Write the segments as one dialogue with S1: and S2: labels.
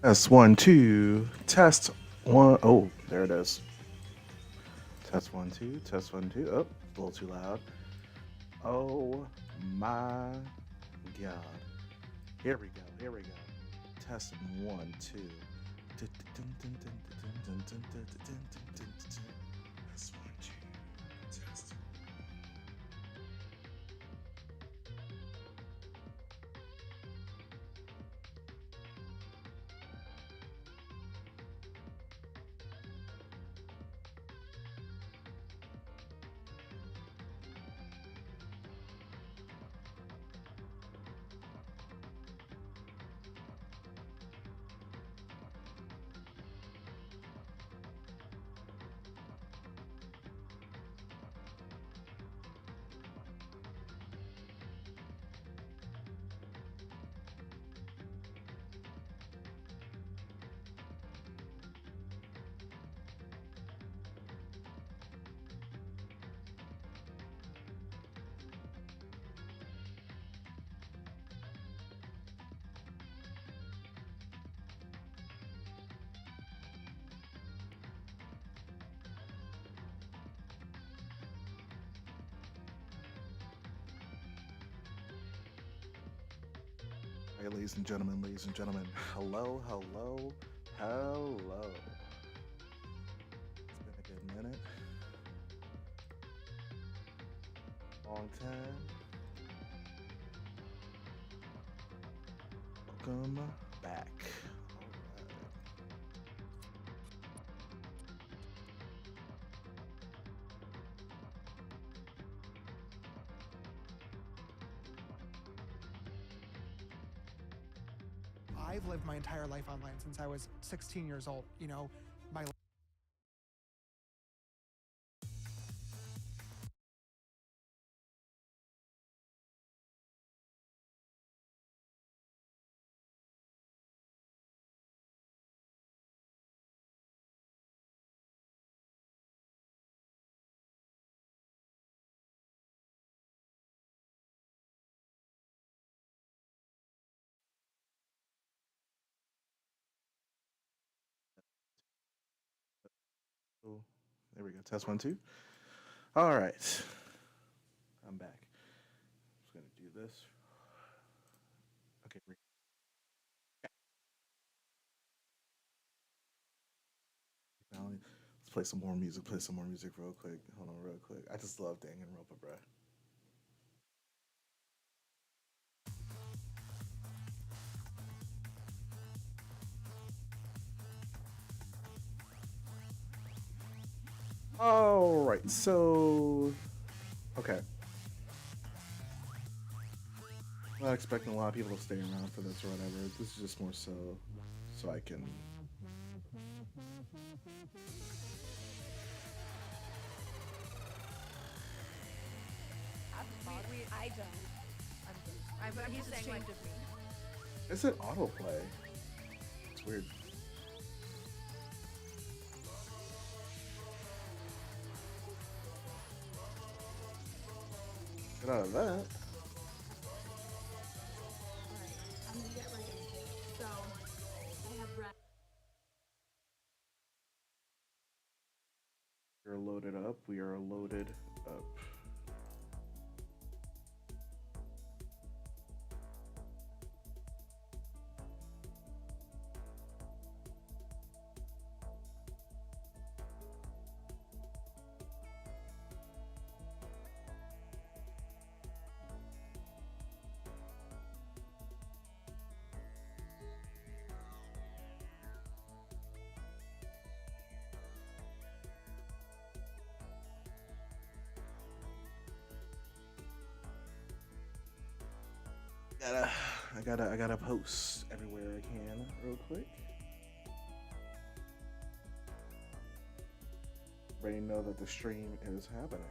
S1: Test one, two. Test one. Oh, there it is. Test one, two. Test one, two. Oh, a little too loud. Oh my God. Here we go. Here we go. Test one, two. Test one, two. Test. Hey, ladies and gentlemen, hello, hello, hello. It's been a good minute, long time. Welcome back. All right.
S2: I've lived my entire life online since I was 16 years old. My
S1: Cool. There we go. Test one, two. All right. I'm back. Just gonna do this. Okay. Now let's play some more music. Play some more music real quick. Hold on, real quick. I just love Danganronpa, bro. All right. So, okay. I'm not expecting a lot of people to stay around for this or whatever. This is just more so I can.
S3: I don't. I'm good. I'm just ashamed of me.
S1: Is it autoplay? It's weird. Get out of that.
S3: Alright, I'm gonna get right into it. So, I have read.
S1: We are loaded up. We are loaded up. Gotta, I gotta post everywhere I can real quick. Everybody know that the stream is happening.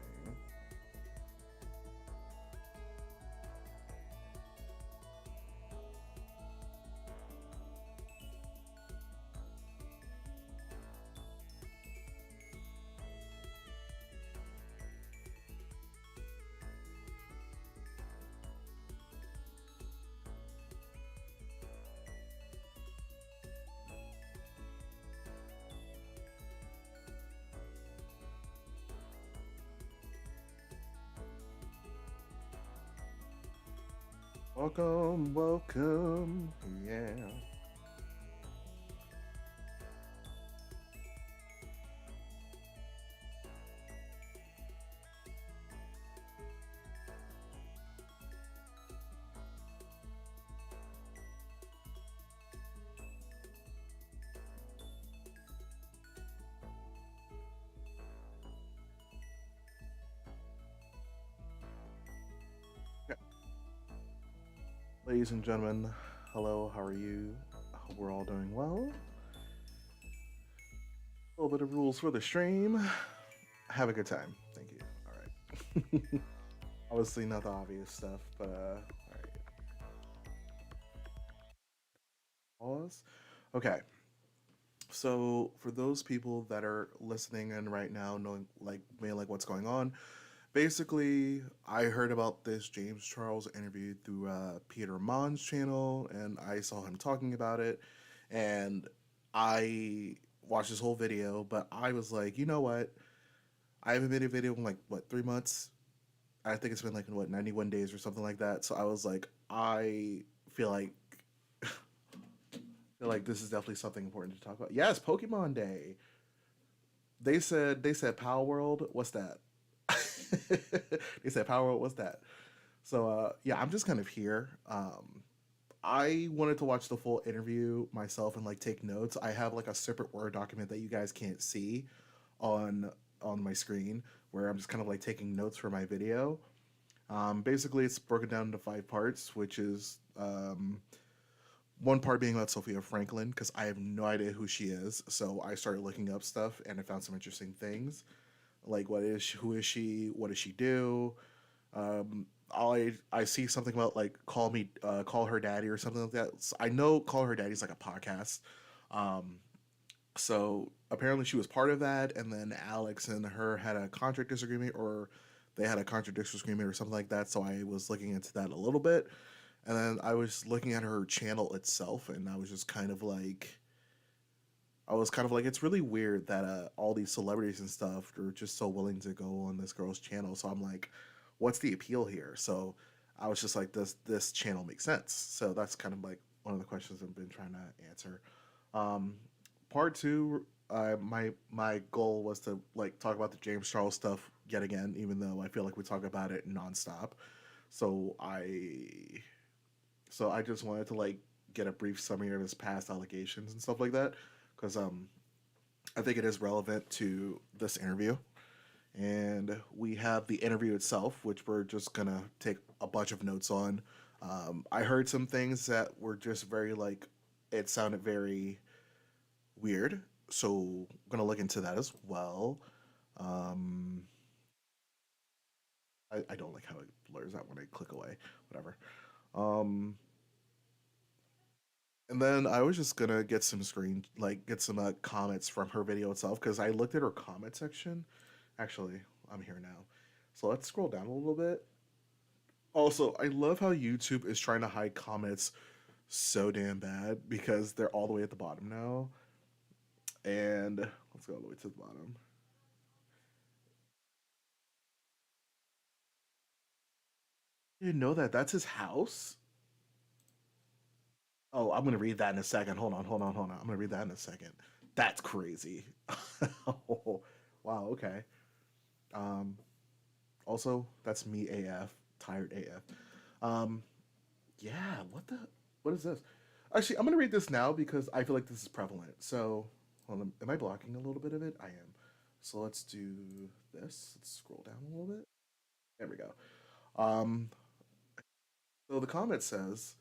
S1: Welcome, welcome. Yeah. Okay. Ladies and gentlemen, hello, how are you? I hope we're all doing well. A little bit of rules for the stream. Have a good time. Thank you. All right. Obviously, not the obvious stuff, but all right. Pause. Okay. So, for those people that are listening and right now knowing, like, may like what's going on, basically, I heard about this James Charles interview through Peter Mon's channel, and I saw him talking about it, and I watched this whole video, but I was like, you know what? I haven't made a video in like what 3 months. I think it's been like in what 91 days or something like that. So I was like, I feel like feel like this is definitely something important to talk about. Yes, Pokemon Day. They said Power World. What's that? They said Power World. What's that? So yeah, I'm just kind of here. I wanted to watch the full interview myself and like take notes. I have like a separate Word document that you guys can't see on on my screen where I'm just kind of like taking notes for my video. Basically, it's broken down into 5 parts, which is one part being about Sophia Franklyn because I have no idea who she is. So I started looking up stuff and I found some interesting things, like who is she, what does she do. I see something about like call her daddy or something like that. So I know call her daddy is like a podcast. Um, so apparently she was part of that, and then Alex and her had a contract disagreement, or they had a contract disagreement or something like that. So I was looking into that a little bit, and then I was looking at her channel itself, and I was just kind of like, it's really weird that all these celebrities and stuff are just so willing to go on this girl's channel. So I'm like, what's the appeal here? So I was just like, does this channel make sense? So that's kind of like one of the questions I've been trying to answer. Um, Part two, my goal was to like talk about the James Charles stuff yet again, even though I feel like we talk about it nonstop. So I just wanted to like get a brief summary of his past allegations and stuff like that, because I think it is relevant to this interview. And we have the interview itself, which we're just gonna take a bunch of notes on. I heard some things that were just very like, it sounded very weird, so I'm gonna look into that as well. Um, I don't like how it blurs out when I click away. Whatever. Um, and then I was just gonna get some get some comments from her video itself because I looked at her comment section. Actually, I'm here now, so let's scroll down a little bit. Also, I love how YouTube is trying to hide comments so damn bad because they're all the way at the bottom now. And let's go all the way to the bottom. You didn't know that that's his house? Oh, I'm gonna read that in a second. Hold on, hold on, hold on. I'm gonna read that in a second. That's crazy. Oh, wow. Okay. Um. Also, that's me AF. Tired AF. Um. Yeah. What is this? Actually, I'm gonna read this now because I feel like this is prevalent. So, hold on. Am I blocking a little bit of it? I am. So let's do this. Let's scroll down a little bit. There we go. Um. So the comment says,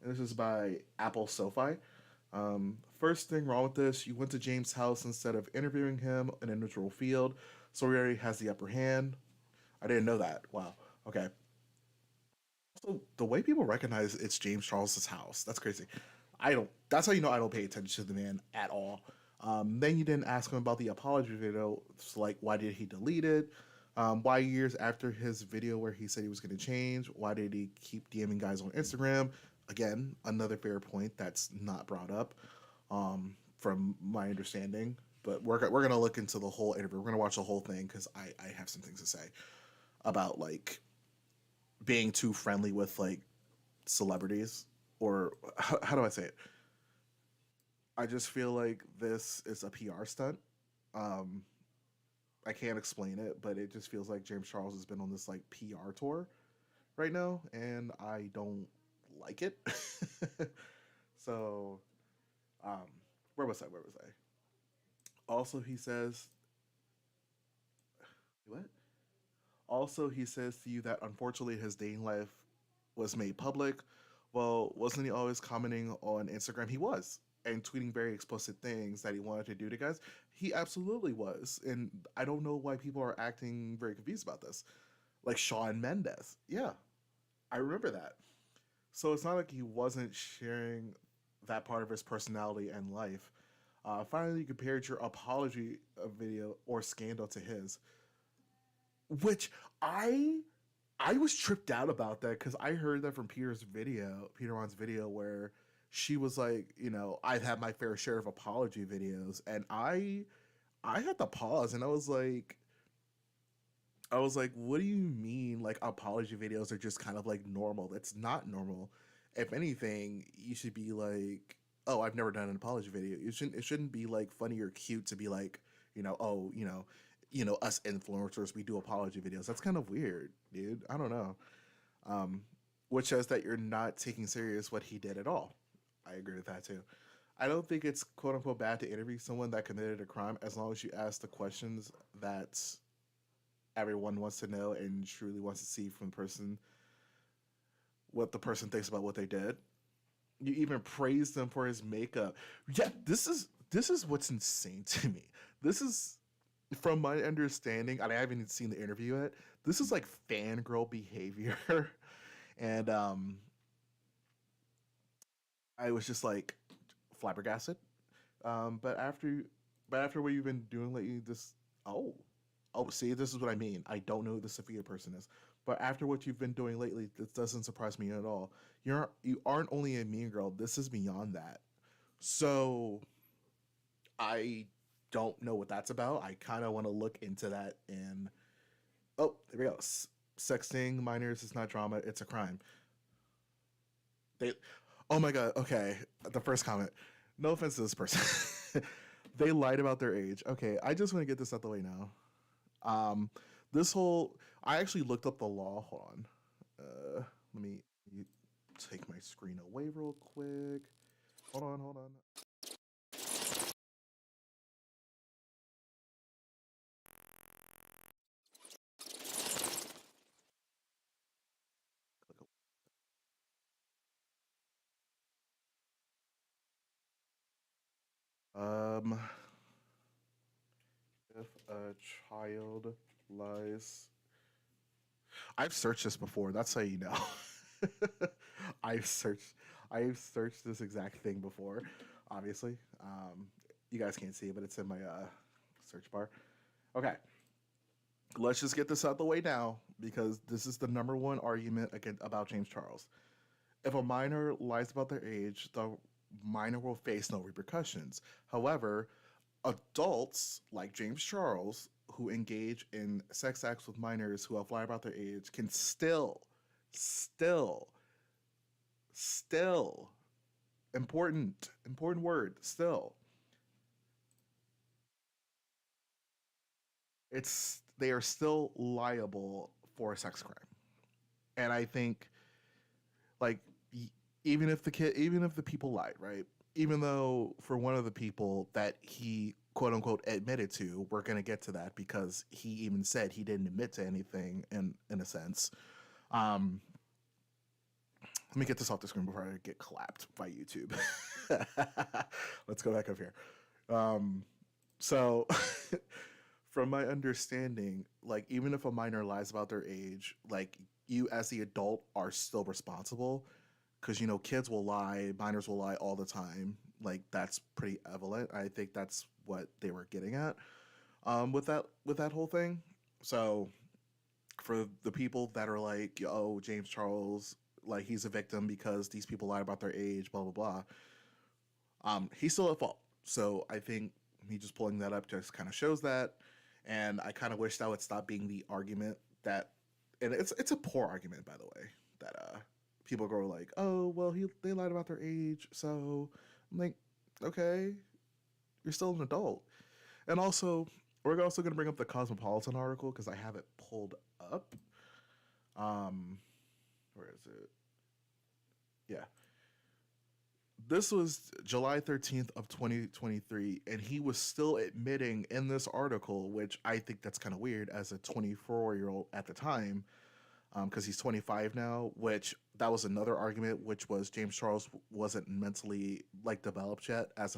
S1: and this is by Apple SoFi. First thing wrong with this, you went to James' house instead of interviewing him in a neutral field, so he already has the upper hand. I didn't know that. Wow. Okay. Also, the way people recognize it's James Charles's house, that's crazy. I don't. That's how you know I don't pay attention to the man at all. Then you didn't ask him about the apology video. It's like, why did he delete it? Why years after his video where he said he was going to change? Why did he keep DMing guys on Instagram? Again, another fair point that's not brought up, from my understanding. But we're gonna look into the whole interview. We're gonna watch the whole thing because I have some things to say about like being too friendly with like celebrities, or how do I say it? I just feel like this is a PR stunt. Um, I can't explain it, but it just feels like James Charles has been on this like PR tour right now, and I don't like it. So, um, where was I? Where was I? Also, he says, what? Also, he says to you that unfortunately his dating life was made public. Well, wasn't he always commenting on Instagram? He was. And tweeting very explicit things that he wanted to do to guys. He absolutely was. And I don't know why people are acting very confused about this. Like Shawn Mendes. Yeah, I remember that. So it's not like he wasn't sharing that part of his personality and life. Finally, you compared your apology video or scandal to his, which I I was tripped out about that because I heard that from Peter Wan's video, where she was like, I've had my fair share of apology videos, and I had to pause, and I was like, what do you mean? Like apology videos are just kind of like normal? That's not normal. If anything, you should be like, oh, I've never done an apology video. It shouldn't be like funny or cute to be like, oh, us influencers, we do apology videos. That's kind of weird, dude. I don't know. Um, which says that you're not taking serious what he did at all. I agree with that too. I don't think it's quote unquote bad to interview someone that committed a crime as long as you ask the questions that everyone wants to know and truly wants to see from the person what the person thinks about what they did. You even praise them for his makeup. Yeah, this is what's insane to me. This is, from my understanding, and I haven't even seen the interview yet. This is like fangirl behavior, and I was just like flabbergasted. But after what you've been doing lately, oh see, this is what I mean. I don't know who the Sophia person is, but after what you've been doing lately, this doesn't surprise me at all. You aren't only a mean girl. This is beyond that. So I don't know what that's about. I kind of want to look into that. And oh, there we go. Sexting minors is not drama; it's a crime. They, oh my god. Okay, the first comment. No offense to this person. They lied about their age. Okay, I just want to get this out the way now. Um, this whole I actually looked up the law. Hold on. Let me take my screen away real quick. Hold on, hold on. Um, if a child lies, I've searched this before. That's how you know. I've searched. I've searched this exact thing before. Obviously, you guys can't see it, but it's in my search bar. Okay, let's just get this out the way now because this is the number one argument about James Charles. If a minor lies about their age, the minor will face no repercussions. However, adults like James Charles who engage in sex acts with minors who have lied about their age can still, still, important word, still, they are still liable for a sex crime. And I think, like, even if the people lied, right? Even though for one of the people that he quote unquote admitted to, we're gonna get to that because he even said he didn't admit to anything in a sense. Um, Let me get this off the screen before I get clapped by YouTube. Let's go back up here. Um, so, from my understanding, like even if a minor lies about their age, like you as the adult are still responsible because kids will lie, minors will lie all the time. Like that's pretty evident. I think that's what they were getting at with that whole thing. So for the people that are like, oh, James Charles, like he's a victim because these people lied about their age, blah blah blah. He's still at fault. So I think me just pulling that up just kind of shows that, and I kind of wish that would stop being the argument that, and it's a poor argument by the way that people go like, oh, well, they lied about their age. So I'm like, okay, you're still an adult. And also, we're also going to bring up the Cosmopolitan article because I have it pulled up. Where is it? Yeah. This was July 13th of 2023, and he was still admitting in this article, which I think that's kind of weird as a 24-year-old at the time, because he's 25 now, which that was another argument, which was James Charles wasn't mentally like developed yet as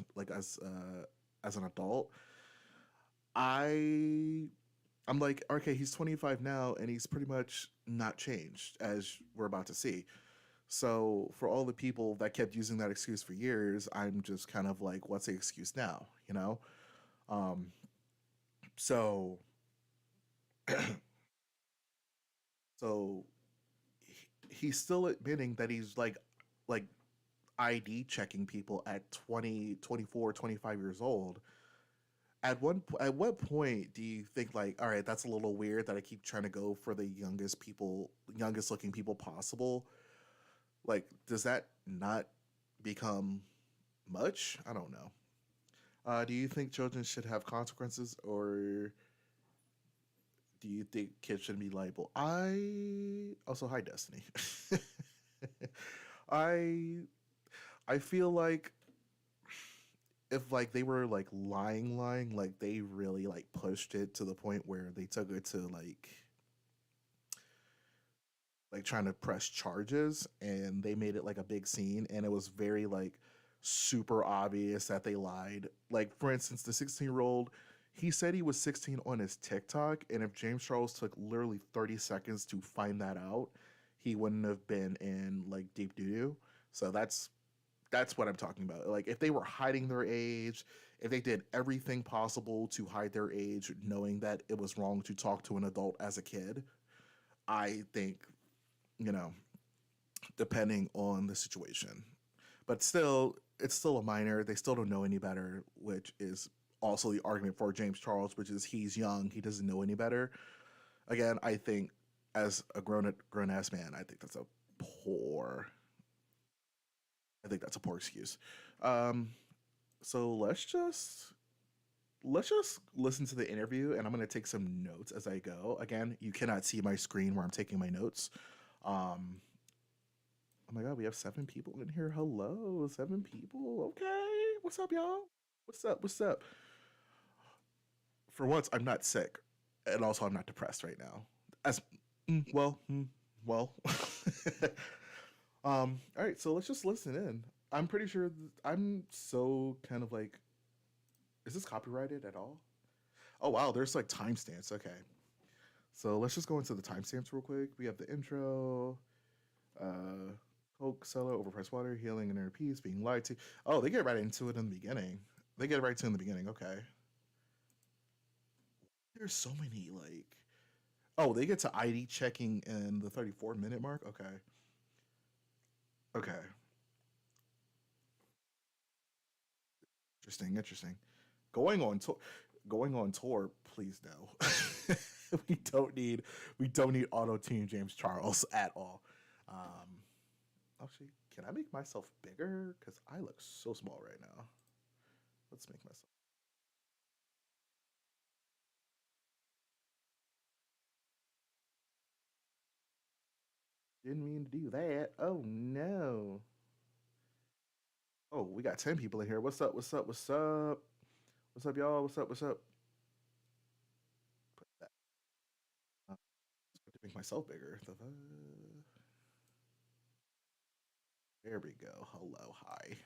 S1: as an adult. I'm like, okay, he's 25 now, and he's pretty much not changed, as we're about to see. So for all the people that kept using that excuse for years, I'm just kind of like, what's the excuse now? You know? So so he's still admitting that he's like ID checking people at 20, 24, 25 years old. At what point do you think like, all right, that's a little weird that I keep trying to go for the youngest looking people possible? Like, does that not become much? I don't know. Do you think children should have consequences, or do you think kids shouldn't be liable? I also hi Destiny. I I feel like if like they were like lying, like they really like pushed it to the point where they took it to like trying to press charges and they made it like a big scene and it was very like super obvious that they lied. Like for instance, the 16-year-old, he said he was 16 on his TikTok, and if James Charles took literally 30 seconds to find that out, he wouldn't have been in like deep doo-doo. So that's what I'm talking about. Like if they were hiding their age, if they did everything possible to hide their age, knowing that it was wrong to talk to an adult as a kid, I think, you know, depending on the situation. But still, it's still a minor. They still don't know any better, which is also the argument for James Charles, which is he's young, he doesn't know any better. Again, I think as a grown ass man, poor I think that's a poor excuse. Um, so let's just listen to the interview, and I'm gonna take some notes as I go. Again, you cannot see my screen where I'm taking my notes. Um, oh my god, we have 7 people in here. Hello, 7 people. Okay, what's up, y'all? What's up? What's up? For once, I'm not sick, and also I'm not depressed right now. As well. All right, so let's just listen in. I'm pretty sure I'm so kind of like, is this copyrighted at all? Oh wow, there's like timestamps. Okay, so let's just go into the timestamps real quick. We have the intro, uh, Coke seller, overpriced water, healing and inner peace, being lied to. Oh, they get right into it in the beginning. They get right to it in the beginning. Okay, there's so many like. Oh, they get to ID checking in the 34-minute mark. Okay, okay, interesting. Going on tour, going on tour. Please no. we don't need we don't need auto tune James Charles at all. Um, Actually, can I make myself bigger? Because I look so small right now. Let's make myself. Didn't mean to do that. Oh no. Oh, we got 10 people in here. What's up? What's up? What's up? What's up, y'all? What's up? What's up? Put that. To make myself bigger. There we go. Hello, hi.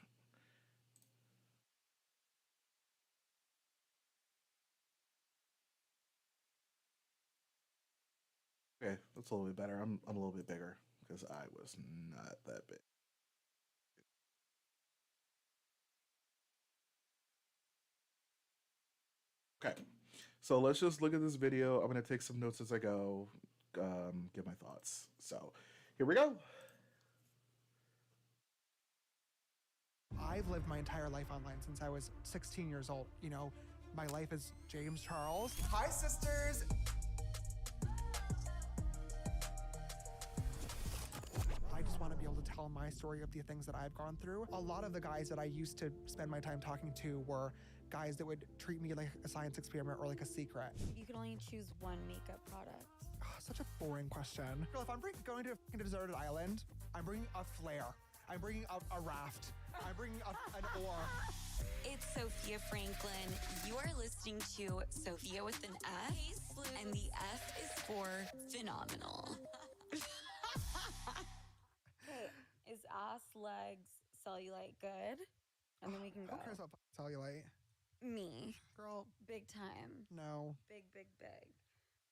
S1: Okay, that's a little bit better. I'm a little bit bigger because I was not that big. Okay, so let's just look at this video. I'm gonna take some notes as I go, give my thoughts. So here we go.
S2: I've lived my entire life online since I was 16 years old. You know, my life is James Charles. Hi, sisters. I just want to be able to tell my story of the things that I've gone through. A lot of the guys that I used to spend my time talking to were guys that would treat me like a science experiment or like a secret.
S4: You can only choose one makeup product.
S2: Oh, such a boring question. Girl, if I'm going to a deserted island, I'm bringing a flare. I'm bringing a raft. I'm bringing an oar.
S4: It's Sophia Franklin. You are listening to Sophia with an F, and the F is for phenomenal. Okay, is ass, legs, cellulite good? And then we can go.
S2: Who cares about cellulite?
S4: Me.
S2: Girl,
S4: Big time.
S2: no.
S4: Big, big, big.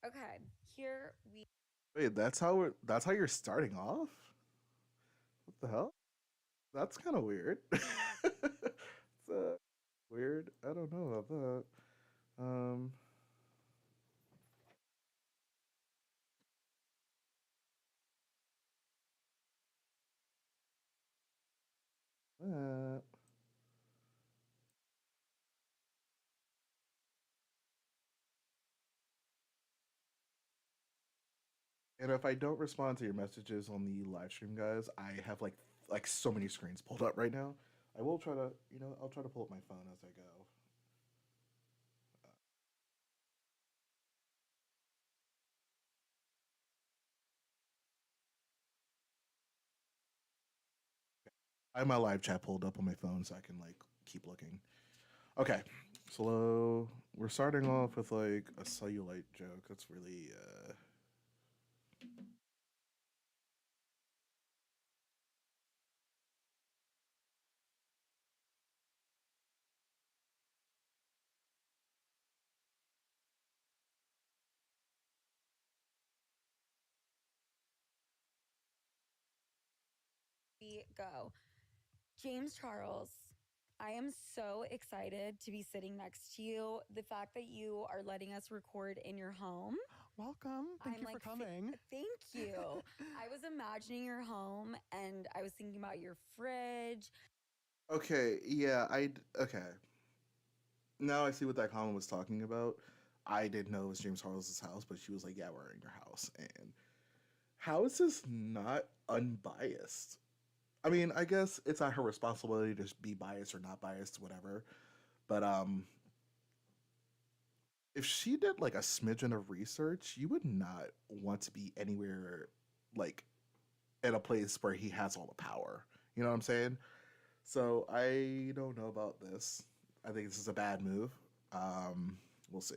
S4: Okay, here we...
S1: Wait, that's how you're starting off? What the hell? That's kind of weird. It's weird. I don't know about that. Um, uh, and if I don't respond to your messages on the live stream, guys, I have like so many screens pulled up right now. I will try to, I'll try to pull up my phone as I go. I have my live chat pulled up on my phone so I can like keep looking. Okay, so we're starting off with like a cellulite joke. That's really
S4: go. James Charles, I am so excited to be sitting next to you. The fact that you are letting us record in your home.
S2: Welcome. Thank you for coming.
S4: Thank you. I was imagining your home and I was thinking about your fridge.
S1: okay. Yeah, okay. Now I see what that comment was talking about. I didn't know it was James Harlow's house, but she was like, "Yeah, we're in your house." And how is this not unbiased? I mean, I guess it's not her responsibility to be biased or not biased, whatever. But if she did like a smidgen of research, you would not want to be anywhere like in a place where he has all the power. You know what I'm saying? So I don't know about this. I think this is a bad move. We'll see.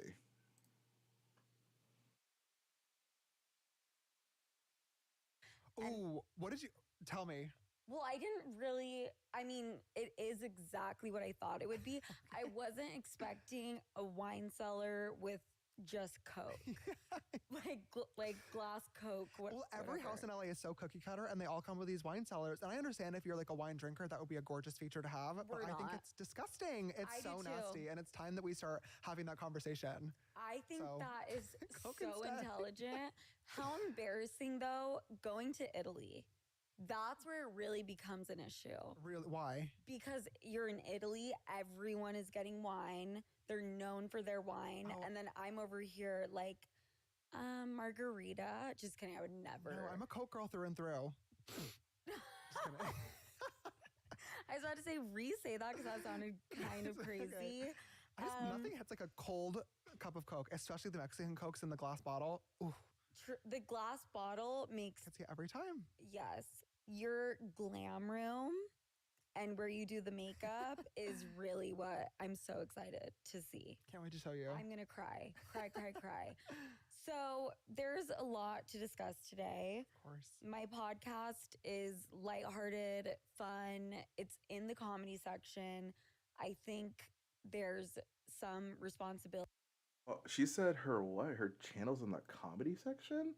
S2: Ooh, what did you tell me?
S4: Well, I didn't really, I mean, it is exactly what I thought it would be. I wasn't expecting a wine cellar with just Coke. like glass Coke.
S2: Well, every house in LA is so cookie cutter and they all come with these wine cellars. And I understand if you're like a wine drinker, that would be a gorgeous feature to have.
S4: We're
S2: but I think
S4: not.
S2: it's disgusting. It's
S4: I
S2: so
S4: do too.
S2: nasty. And it's time that we start having that conversation.
S4: I think
S2: So,
S4: that is
S2: Coke
S4: so
S2: instead.
S4: intelligent. How embarrassing, though, going to Italy. That's where it really becomes an issue.
S2: Really, why?
S4: Because you're in Italy, everyone is getting wine. They're known for their wine.
S2: Oh.
S4: And then I'm over here like, margarita. Just kidding, I would never.
S2: No, I'm a Coke girl through and through. Just kidding.
S4: I was about to say re-say that because that sounded kind of crazy.
S2: Okay. Nothing hits like a cold cup of Coke, especially the Mexican Cokes in the glass bottle. Ooh,
S4: The glass bottle makes,
S2: gets you every time.
S4: yes, your glam room and where you do the makeup is really what I'm so excited to see.
S2: Can't wait to show you.
S4: I'm going to cry. So there's a lot to discuss today.
S2: Of course.
S4: My podcast is lighthearted, fun. It's in the comedy section. I think there's some responsibility.
S1: Oh, she said her what? Her channel's in the comedy section?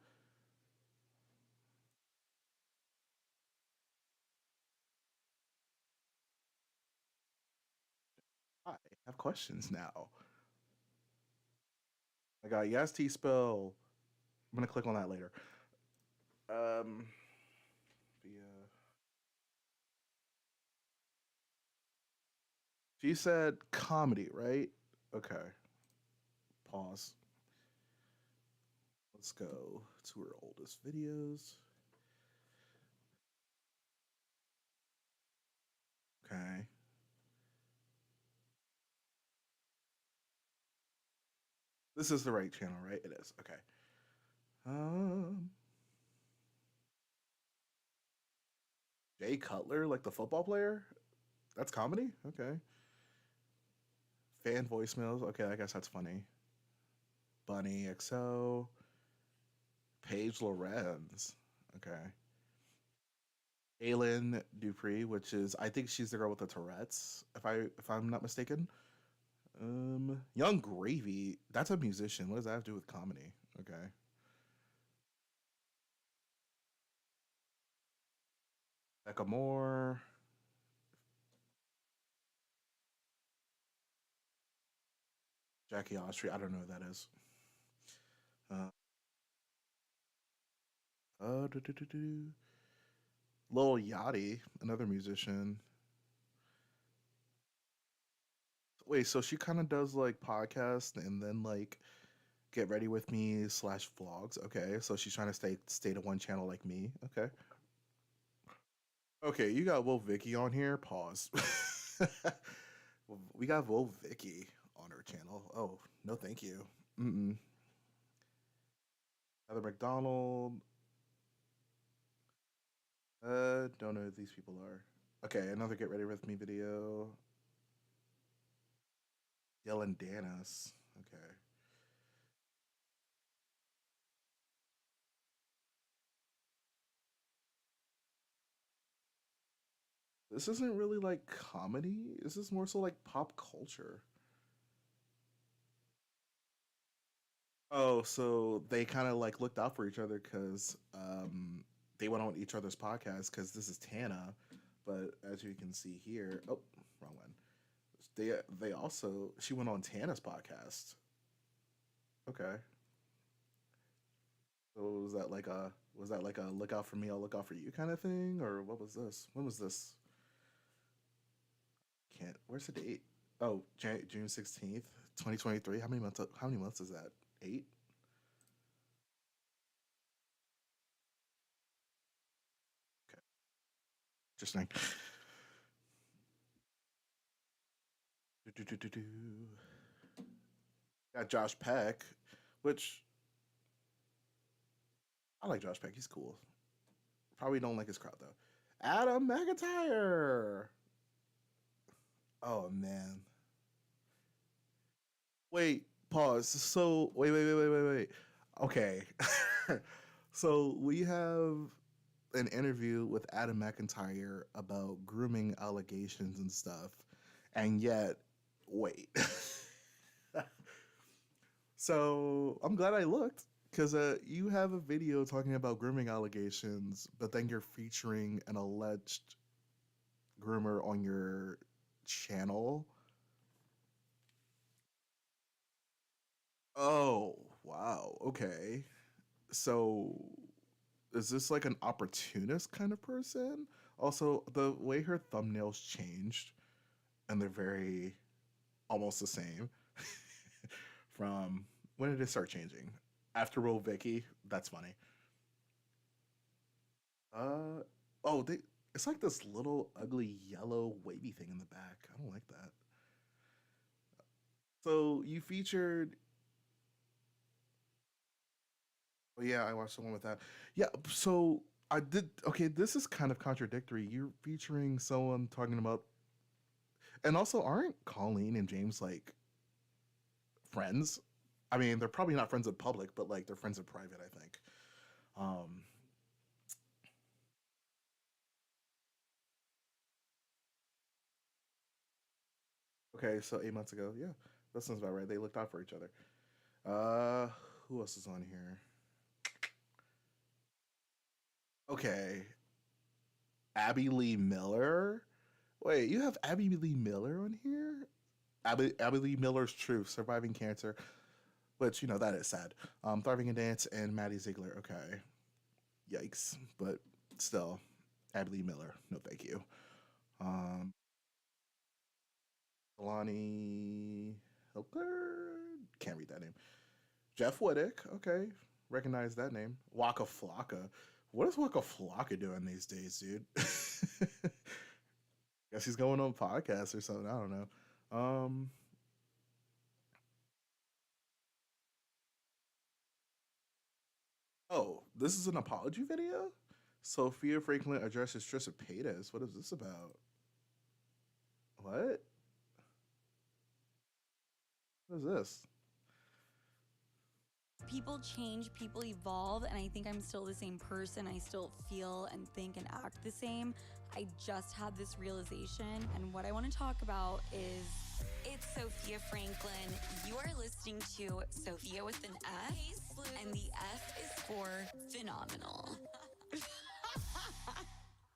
S1: I have questions now. I got yes, T spell. I'm gonna click on that later. Um, via. She said comedy, right? Okay. Pause. Let's go to her oldest videos. Okay. This is the right channel, right? It is. Okay. Um, Jay Cutler, like the football player? That's comedy? Okay. Fan voicemails. Okay, I guess that's funny. Bunny XO. Paige Lorenz. Okay. Aylin Dupree, which is I think she's the girl with the Tourette's, if I'm not mistaken. Young Gravy. That's a musician. What does that have to do with comedy? Okay. Becca Moore. Jackie Austria. I don't know who that is. Uh, do. Lil Yachty, another musician. Wait, so she kind of does like podcast and then like get ready with me slash vlogs. Okay, so she's trying to stay to one channel like me. Okay. Okay, you got Will Vicky on here. Pause. We got Will Vicky on her channel. Oh no, thank you. Mm-mm. Heather McDonald. Don't know who these people are. Okay, another get ready with me video. Dylan Danis. Okay. This isn't really like comedy. This is more so like pop culture. Oh, so they kind of like looked out for each other because they went on each other's podcast because this is Tana, but as you can see here, oh, wrong one. They also she went on Tana's podcast. Okay, so was that like a look out for me, I'll look out for you kind of thing, or what was this? When was this? Can't. Where's the date? Oh, June 16th, 2023. How many months? How many months is that? 8. Okay, interesting. Do. Got Josh Peck, which I like Josh Peck. He's cool. Probably don't like his crowd though. Adam McIntyre. Oh man. Wait. Pause. So wait. Okay. So we have an interview with Adam McIntyre about grooming allegations and stuff, and yet wait. So I'm glad I looked because you have a video talking about grooming allegations, but then you're featuring an alleged groomer on your channel. Oh, wow. Okay. So is this like an opportunist kind of person? Also, the way her thumbnails changed, and they're very almost the same from when did it start changing? After Roll Vicky? That's funny. Uh oh, it's like this little ugly yellow wavy thing in the back. I don't like that. So you featured oh yeah, I watched the one with that. Yeah, so I did okay, this is kind of contradictory. You're featuring someone talking about and also aren't Colleen and James like friends? I mean, they're probably not friends in public, but like they're friends in private, I think. Um okay, so 8 months ago, yeah. That sounds about right. They looked out for each other. Uh who else is on here? Okay, Abby Lee Miller. Wait, you have Abby Lee Miller on here? Abby Lee Miller's Truth, Surviving Cancer, which, that is sad. Thriving in Dance and Maddie Ziegler. Okay. Yikes. But still, Abby Lee Miller. No, thank you. Um, Lonnie Hilker? Can't read that name. Jeff Wittick. Okay. Recognize that name. Waka Flocka. What is Waka Flocka doing these days, dude? Guess he's going on podcast or something. I don't know. Um, oh, this is an apology video. Sophia Franklyn addresses Trisha Paytas. What is this about? What? What is this?
S4: People change, people evolve, and I think I'm still the same person. I still feel and think and act the same. I just had this realization, and what I want to talk about is it's Sophia Franklin. You are listening to Sophia with an F, and the F is for phenomenal.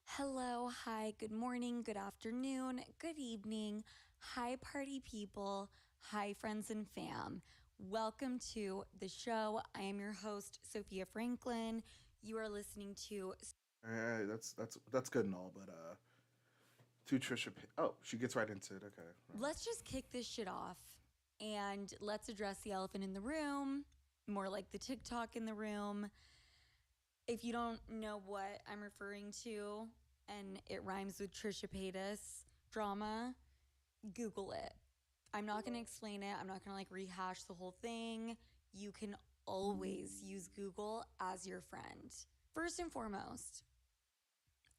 S4: Hello, hi, good morning, good afternoon, good evening. Hi, party people. Hi, friends and fam. Welcome to the show. I am your host, Sophia Franklin. You are listening to.
S1: All right, that's good and all, but to Trisha. Oh, she gets right into it. Okay.
S4: Let's just kick this shit off and let's address the elephant in the room, more like the TikTok in the room. If you don't know what I'm referring to, and it rhymes with Trisha Paytas drama, Google it. I'm not going to explain it. I'm not going to like rehash the whole thing. You can always use Google as your friend. First and foremost,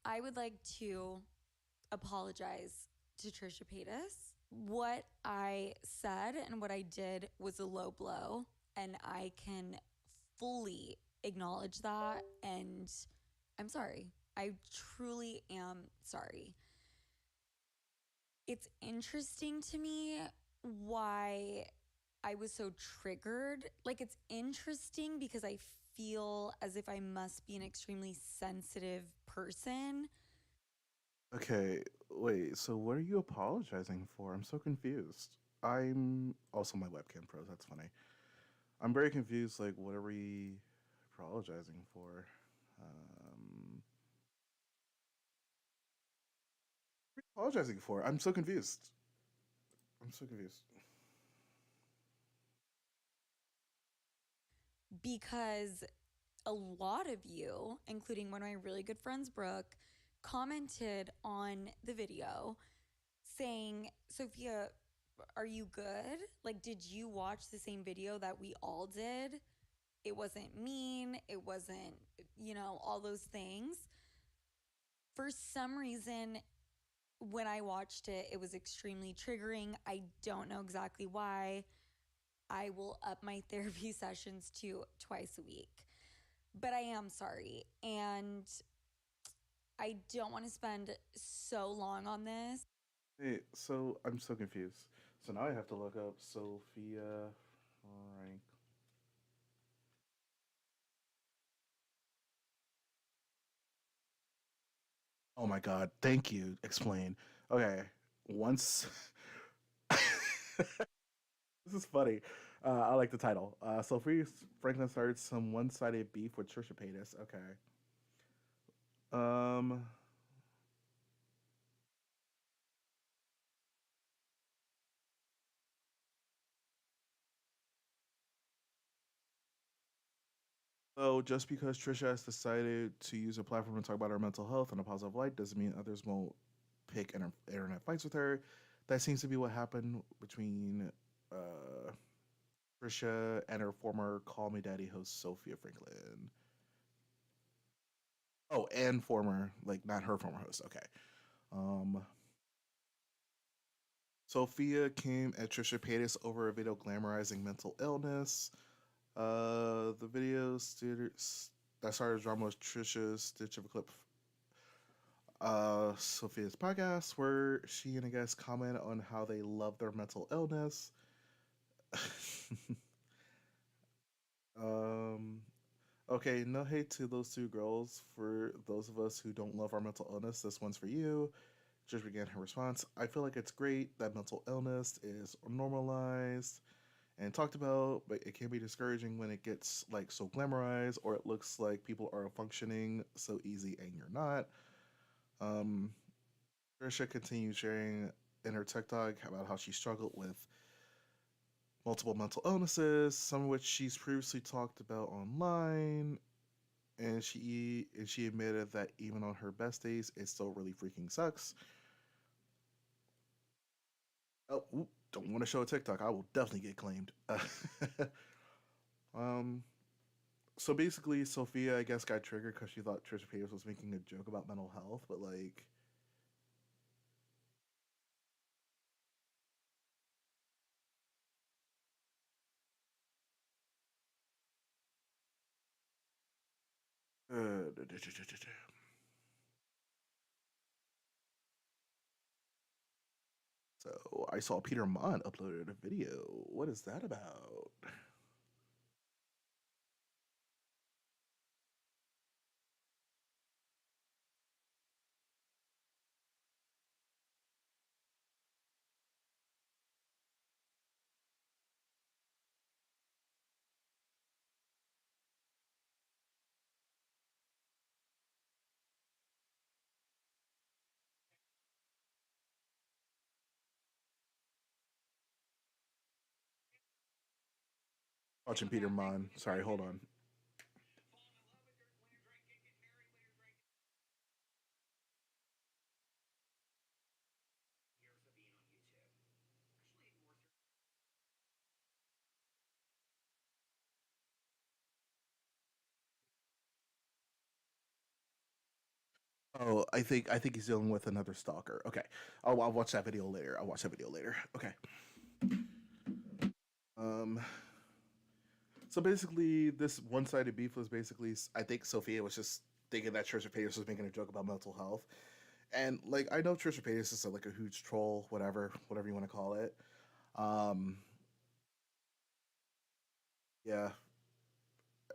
S4: I would like to apologize to Trisha Paytas. What I said and what I did was a low blow, and I can fully acknowledge that. And I'm sorry. I truly am sorry. It's interesting to me why I was so triggered. Like, it's interesting because I feel as if I must be an extremely sensitive person.
S1: Okay, wait. So what are you apologizing for? I'm so confused. I'm also my webcam pros. That's funny. I'm very confused. Like, what are we apologizing for? Um, what are we apologizing for? I'm so confused. I'm so confused.
S4: Because a lot of you, including one of my really good friends, Brooke, commented on the video saying, Sophia, are you good? Like, did you watch the same video that we all did? It wasn't mean. It wasn't, all those things. For some reason, when I watched it, it was extremely triggering. I don't know exactly why. I will up my therapy sessions to twice a week. But I am sorry. And I don't want to spend so long on this.
S1: Hey, so I'm so confused. So now I have to look up Sophia Frank. Oh my God! Thank you. Explain. Okay. Once. This is funny. I like the title. Sophia Franklyn started some one-sided beef with Trisha Paytas. Okay. Um. So just because Trisha has decided to use a platform to talk about her mental health in a positive light doesn't mean others won't pick internet fights with her. That seems to be what happened between uh, Trisha and her former Call Me Daddy host Sophia Franklyn. Oh, and former, like not her former host. Okay. Um, Sophia came at Trisha Paytas over a video glamorizing mental illness. The video that started drama was Trisha's stitch of a clip Sophia's podcast where she and a guest comment on how they love their mental illness. um okay, no hate to those two girls. For those of us who don't love our mental illness, this one's for you. Just began her response. I feel like it's great that mental illness is normalized and talked about, but it can be discouraging when it gets like so glamorized or it looks like people are functioning so easy and you're not. Um, Trisha continued sharing in her TikTok about how she struggled with multiple mental illnesses, some of which she's previously talked about online, and she admitted that even on her best days, it still really freaking sucks. Oh, don't want to show a TikTok. I will definitely get claimed. um, so basically, Sophia, I guess, got triggered because she thought Trisha Paytas was making a joke about mental health, but like, uh, so I saw Peter Mon uploaded a video. What is that about? Watching Peter Mon. Sorry, hold on. Oh, I think he's dealing with another stalker. Okay, I'll watch that video later. I'll watch that video later. Okay. Um. So basically, this one-sided beef was basically, I think Sophia was just thinking that Trisha Paytas was making a joke about mental health, and like I know Trisha Paytas is like a huge troll, whatever you want to call it. Um. Yeah.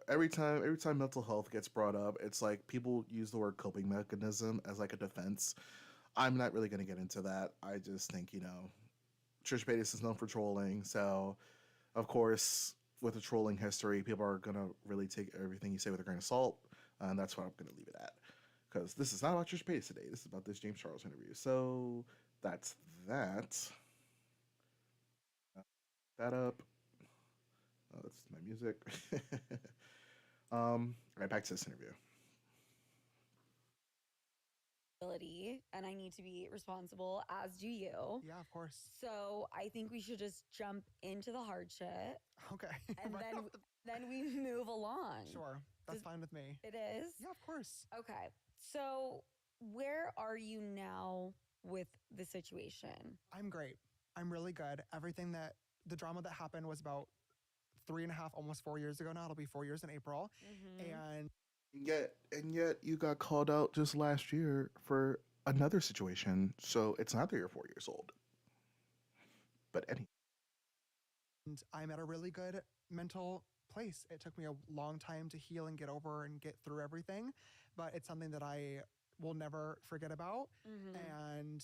S1: Every time mental health gets brought up, it's like people use the word coping mechanism as like a defense. I'm not really going to get into that. I just think Trish Paytas is known for trolling, so of course, with a trolling history, people are gonna really take everything you say with a grain of salt, and that's what I'm gonna leave it at. Because this is not about Trish Paytas today. This is about this James Charles interview. So that's that. That up. Oh, that's my music. Right back to this interview.
S4: And I need to be responsible, as do you.
S2: Yeah, of course.
S4: So I think we should just jump into the hardship
S2: Okay.
S4: and
S2: Right
S4: then
S2: off the-
S4: then we move along.
S2: Sure. That's
S4: Does-
S2: fine with me.
S4: It is?
S2: Yeah, of course.
S4: Okay. So where are you now with the situation?
S2: I'm great. I'm really good. The drama that happened was about 3.5, almost 4 years ago now. It'll be 4 years in April.
S4: Mm-hmm.
S2: And
S1: And yet, you got called out just last year for another situation. So it's not that you're 4 years old. But any
S2: I'm at a really good mental place. It took me a long time to heal and get over and get through everything, but it's something that I will never forget about
S4: Mm-hmm.
S2: and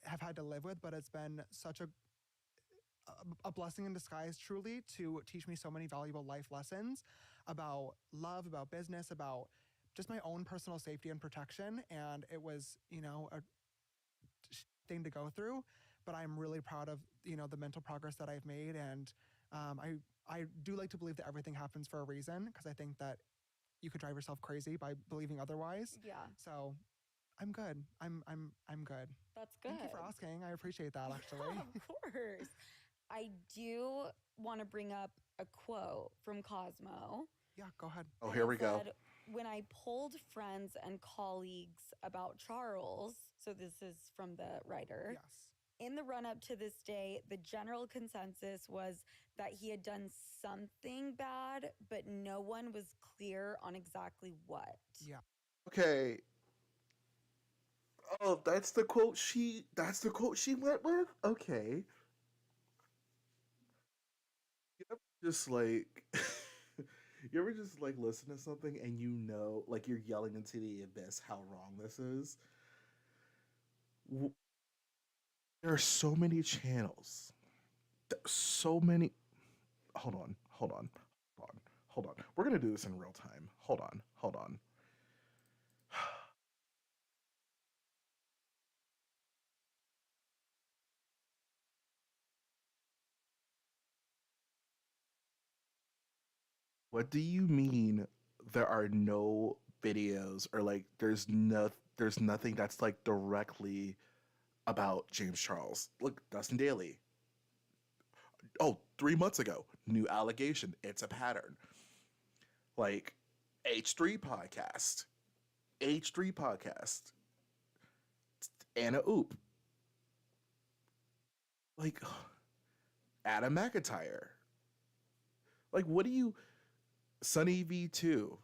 S2: have had to live with. But it's been such a blessing in disguise, truly, to teach me so many valuable life lessons about love, about business, about just my own personal safety and protection. And it was, a thing to go through, but I'm really proud of the mental progress that I've made, and I do like to believe that everything happens for a reason, because I think that you could drive yourself crazy by believing otherwise.
S4: Yeah.
S2: So I'm good. I'm good.
S4: That's good.
S2: Thank you for asking. I appreciate that, actually.
S4: Yeah, of course. I do want to bring up a quote from Cosmo.
S2: Yeah, go ahead.
S1: Oh,
S4: And
S1: here
S4: it
S1: we go.
S4: said, when I polled friends and colleagues about Charles, so this is from the writer,
S2: Yes.
S4: in the run up to this day, the general consensus was that he had done something bad, but no one was clear on exactly what.
S2: Yeah.
S1: Okay. Oh, that's the quote she went with? Okay. You ever just like you ever just like listen to something and like you're yelling into the abyss how wrong this is? W- There are so many channels. So many. Hold on. We're gonna do this in real time. Hold on. What do you mean there are no videos or like there's nothing that's like directly about James Charles? Look, Dustin Daly. Oh, 3 months ago, new allegation. It's a pattern. Like H3 podcast, H3 podcast, Anna Oop, like Adam McIntyre. Like, what do you, Sunny V2,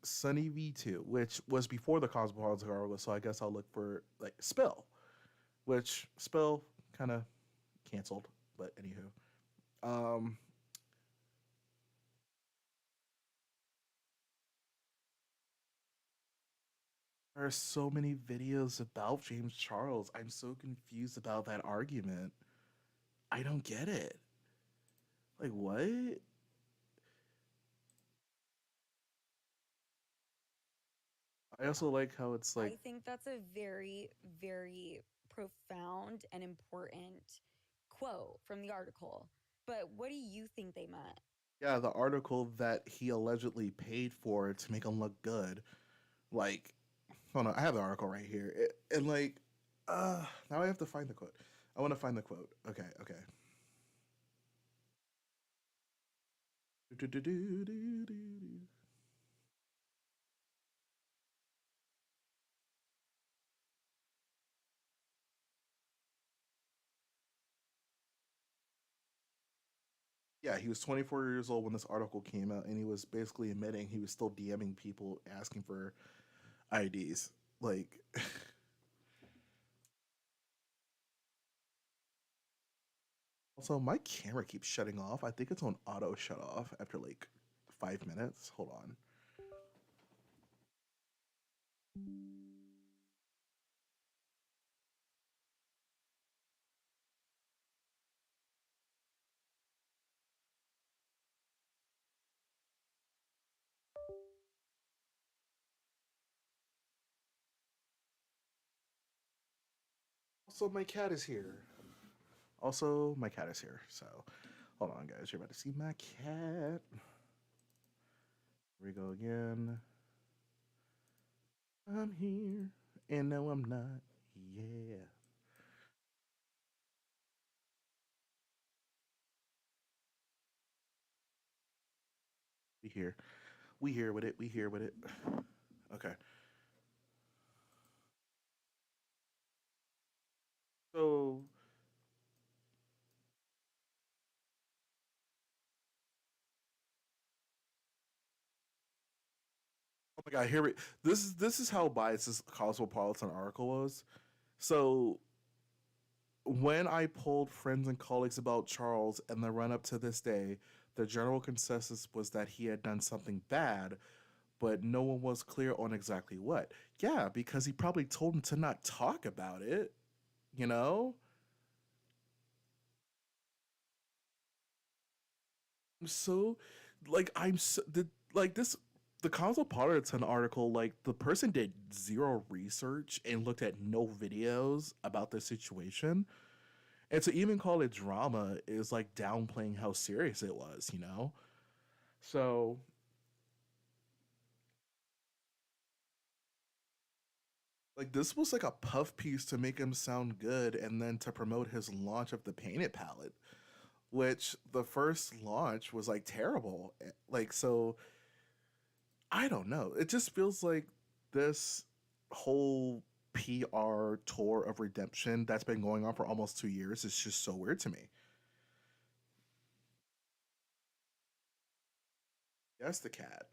S1: Sunny V2, which was before the Cosmopolitan article, so I guess I'll look for like Spill, which Spill kind of canceled, but anywho. Um, there are so many videos about James Charles. I'm so confused about that argument. I don't get it. Like, what? I also like how it's like,
S4: I think that's a very, very profound and important quote from the article. But what do you think they meant?
S1: yeah, the article that he allegedly paid for to make him look good. Like, hold on, I have the article right here. And like, now I have to find the quote. I want to find the quote. Okay, okay. Yeah, he was 24 years old when this article came out, and he was basically admitting he was still DMing people asking for IDs. Like, also, my camera keeps shutting off. I think it's on auto shut off after like 5 minutes. Hold on. Also, my cat is here. Also, my cat is here. So, hold on, guys. You're about to see my cat. Here we go again. I'm here, and no, I'm not. Yeah. We here. We here with it. We here with it. Okay. So, oh my God, here we. This is how biased this Cosmopolitan article was. So, when I polled friends and colleagues about Charles and the run up to this day, the general consensus was that he had done something bad, but no one was clear on exactly what. Yeah, because he probably told him to not talk about it, you know? I'm so I'm so like this the Cosmopolitan article, like the person did zero research and looked at no videos about the situation. And to even call it drama is like downplaying how serious it was, you know? So like this was like a puff piece to make him sound good and then to promote his launch of the painted palette, which the first launch was like terrible. Like so I don't know. It just feels like this whole PR tour of redemption that's been going on for almost 2 years is just so weird to me. Yes, the cat.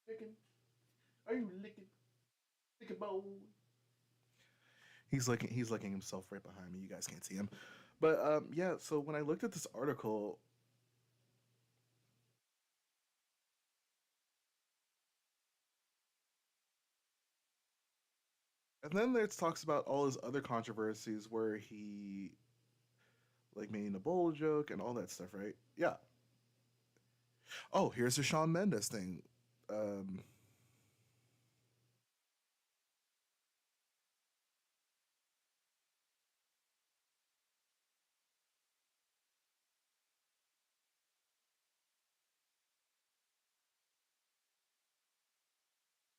S1: Licking. Are you licking? Licking bowl. He's licking himself right behind me. You guys can't see him. But yeah, so when I looked at this article, and then there's talks about all his other controversies where he like made a bowl joke and all that stuff, right? Yeah. Oh, here's the Shawn Mendes thing. Um,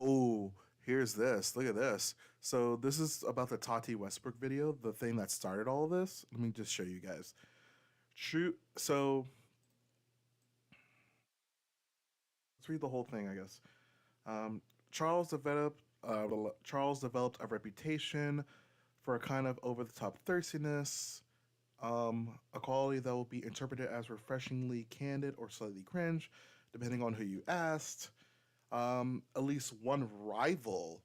S1: oh, Here's this. Look at this. So this is about the Tati Westbrook video, the thing that started all of this. Let me just show you guys. True. So let's read the whole thing, I guess. Um, Charles developed Charles developed a reputation for a kind of over-the-top thirstiness, a quality that will be interpreted as refreshingly candid or slightly cringe, depending on who you asked. At least one rival,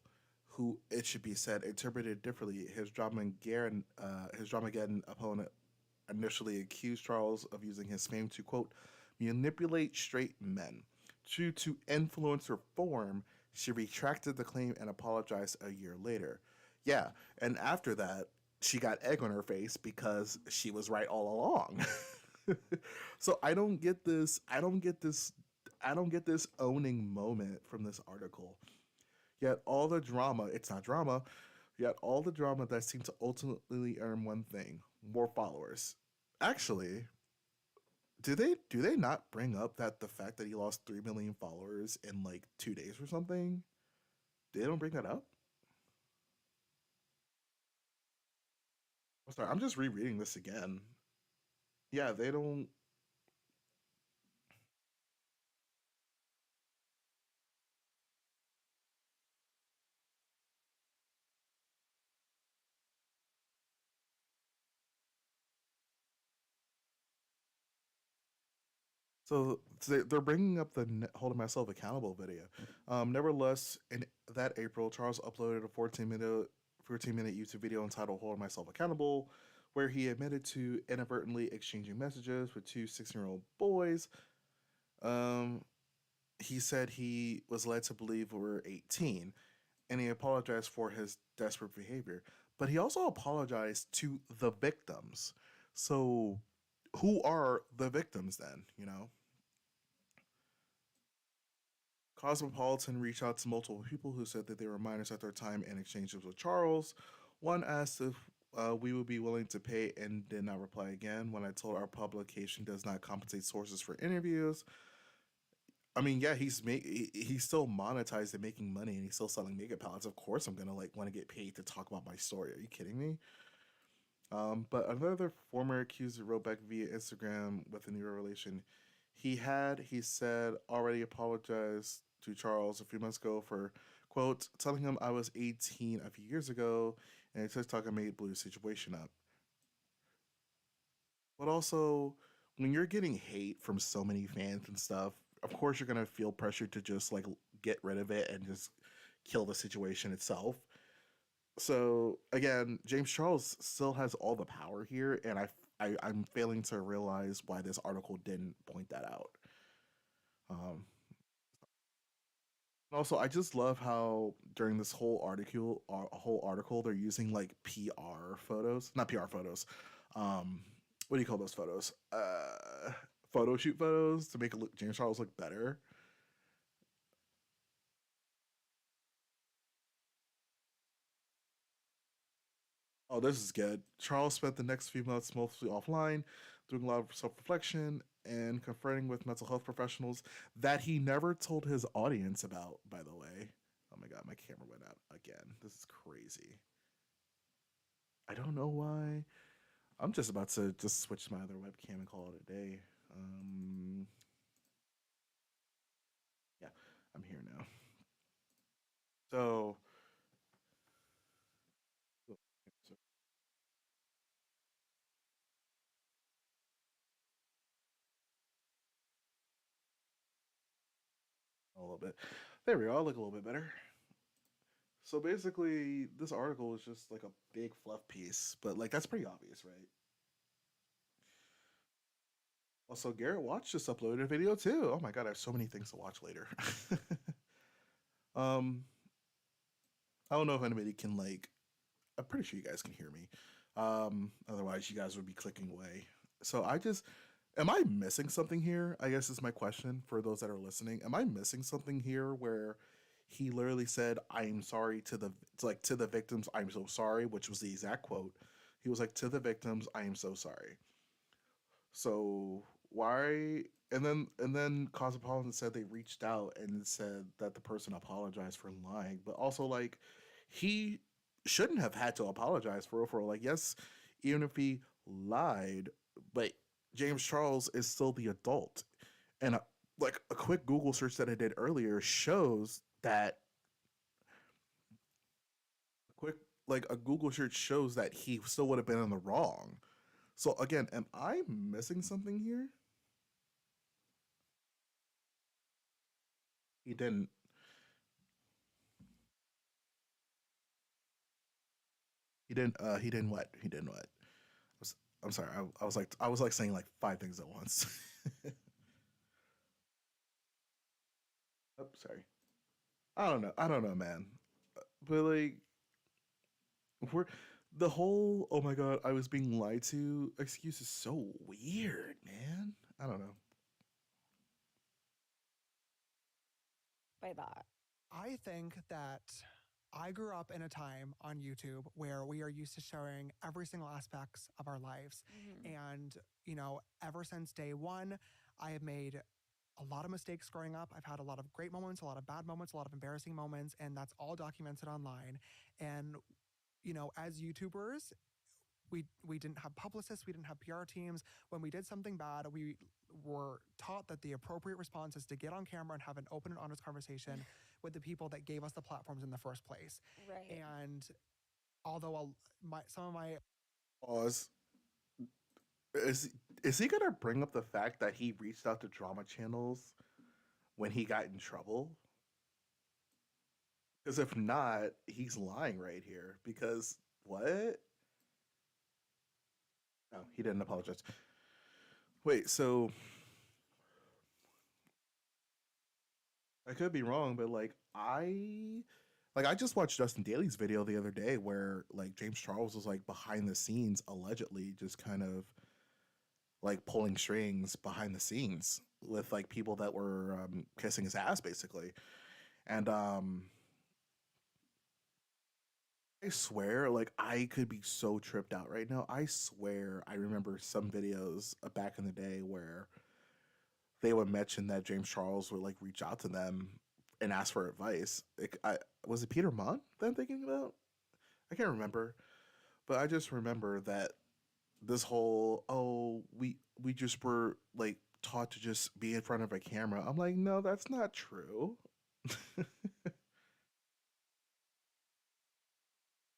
S1: who it should be said interpreted differently, his Dramageddon opponent initially accused Charles of using his fame to quote manipulate straight men. Due to influencer form, she retracted the claim and apologized a year later. Yeah, and after that, she got egg on her face because she was right all along. So I don't get this. I don't get this. I don't get this owning moment from this article. Yet all the drama, it's not drama, yet all the drama that seemed to ultimately earn one thing, more followers. Actually, do they not bring up that the fact that he lost 3 million followers in like 2 days or something? They don't bring that up? I'm sorry, I'm just rereading this again. Yeah, they don't. So they're bringing up the holding myself accountable video. Nevertheless, in that April, Charles uploaded a 14-minute YouTube video entitled "Holding Myself Accountable," where he admitted to inadvertently exchanging messages with two 16-year-old boys. Um, he said he was led to believe we were 18, and he apologized for his desperate behavior. But he also apologized to the victims. So, who are the victims then? You know, Cosmopolitan reached out to multiple people who said that they were minors at their time and exchanges with Charles. One asked if we would be willing to pay and did not reply again. When I told our publication does not compensate sources for interviews, I mean, yeah, he's still monetized and making money, and he's still selling makeup palettes. Of course, I'm gonna like want to get paid to talk about my story. Are you kidding me? But another former accused wrote back via Instagram with a new revelation. He said, already apologized to Charles a few months ago for, quote, telling him I was 18 a few years ago and TikTok made Blue's situation up. But also, when you're getting hate from so many fans and stuff, of course you're going to feel pressured to just like get rid of it and just kill the situation itself. So again, James Charles still has all the power here, and I'm failing to realize why this article didn't point that out. Um, Also, I just love how during this whole article, they're using like PR photos, not PR photos. What do you call those photos? Photo shoot photos to make it look James Charles look better. Oh, this is good. Charles spent the next few months mostly offline, doing a lot of self reflection and confronting with mental health professionals that he never told his audience about, by the way. Oh my god, my camera went out again. This is crazy. I don't know why. I'm just about to just switch to my other webcam and call it a day. Yeah, I'm here now. So, a little bit. There we go. I'll look a little bit better. So basically, this article is just like a big fluff piece, but like that's pretty obvious, right? Also, Garrett Watch just uploaded a video too. Oh my god, I have so many things to watch later. um, I don't know if anybody can like. I'm pretty sure you guys can hear me. Otherwise, you guys would be clicking away. So I just, am I missing something here? I guess is my question for those that are listening. Am I missing something here where he literally said, "I'm sorry to the to the victims. I'm so sorry," which was the exact quote. He was like, "To the victims, I am so sorry." So Why? And then Cosmopolitan said they reached out and said that the person apologized for lying, but also like he shouldn't have had to apologize for real, for real. Like yes, even if he lied, but James Charles is still the adult, and like a quick Google search that I did earlier shows that quick like a Google search shows that he still would have been in the wrong. So again, am I missing something here? He didn't. He didn't. He didn't what? He didn't what? I'm sorry. I was like saying like five things at once. Oh, sorry. I don't know. I don't know, man. But like, we're the whole oh my god, I was being lied to excuse is so weird, man. I don't know.
S4: By that.
S2: I think that I grew up in a time on YouTube where we are used to showing every single aspects of our lives. And, ever since day one, I have made a lot of mistakes growing up. I've had a lot of great moments, a lot of bad moments, a lot of embarrassing moments, and that's all documented online. And, as YouTubers, we didn't have publicists, we didn't have PR teams. When we did something bad, we were taught that the appropriate response is to get on camera and have an open and honest conversation with the people that gave us the platforms in the first place.
S4: Right.
S2: And although some of my
S1: Pause. Is is he gonna bring up the fact that he reached out to drama channels when he got in trouble? Because if not, he's lying right here. Because what? No, he didn't apologize. Wait, so I could be wrong, but like I just watched Justin Daly's video the other day where like James Charles was like behind the scenes allegedly just kind of like pulling strings behind the scenes with like people that were kissing his ass basically. And I swear like I could be so tripped out right now. I swear I remember some videos back in the day where they would mention that James Charles would like reach out to them and ask for advice. Was it Peter Monk that I'm thinking about? I can't remember, but I just remember that this whole we just were like taught to just be in front of a camera. I'm like, no, that's not true.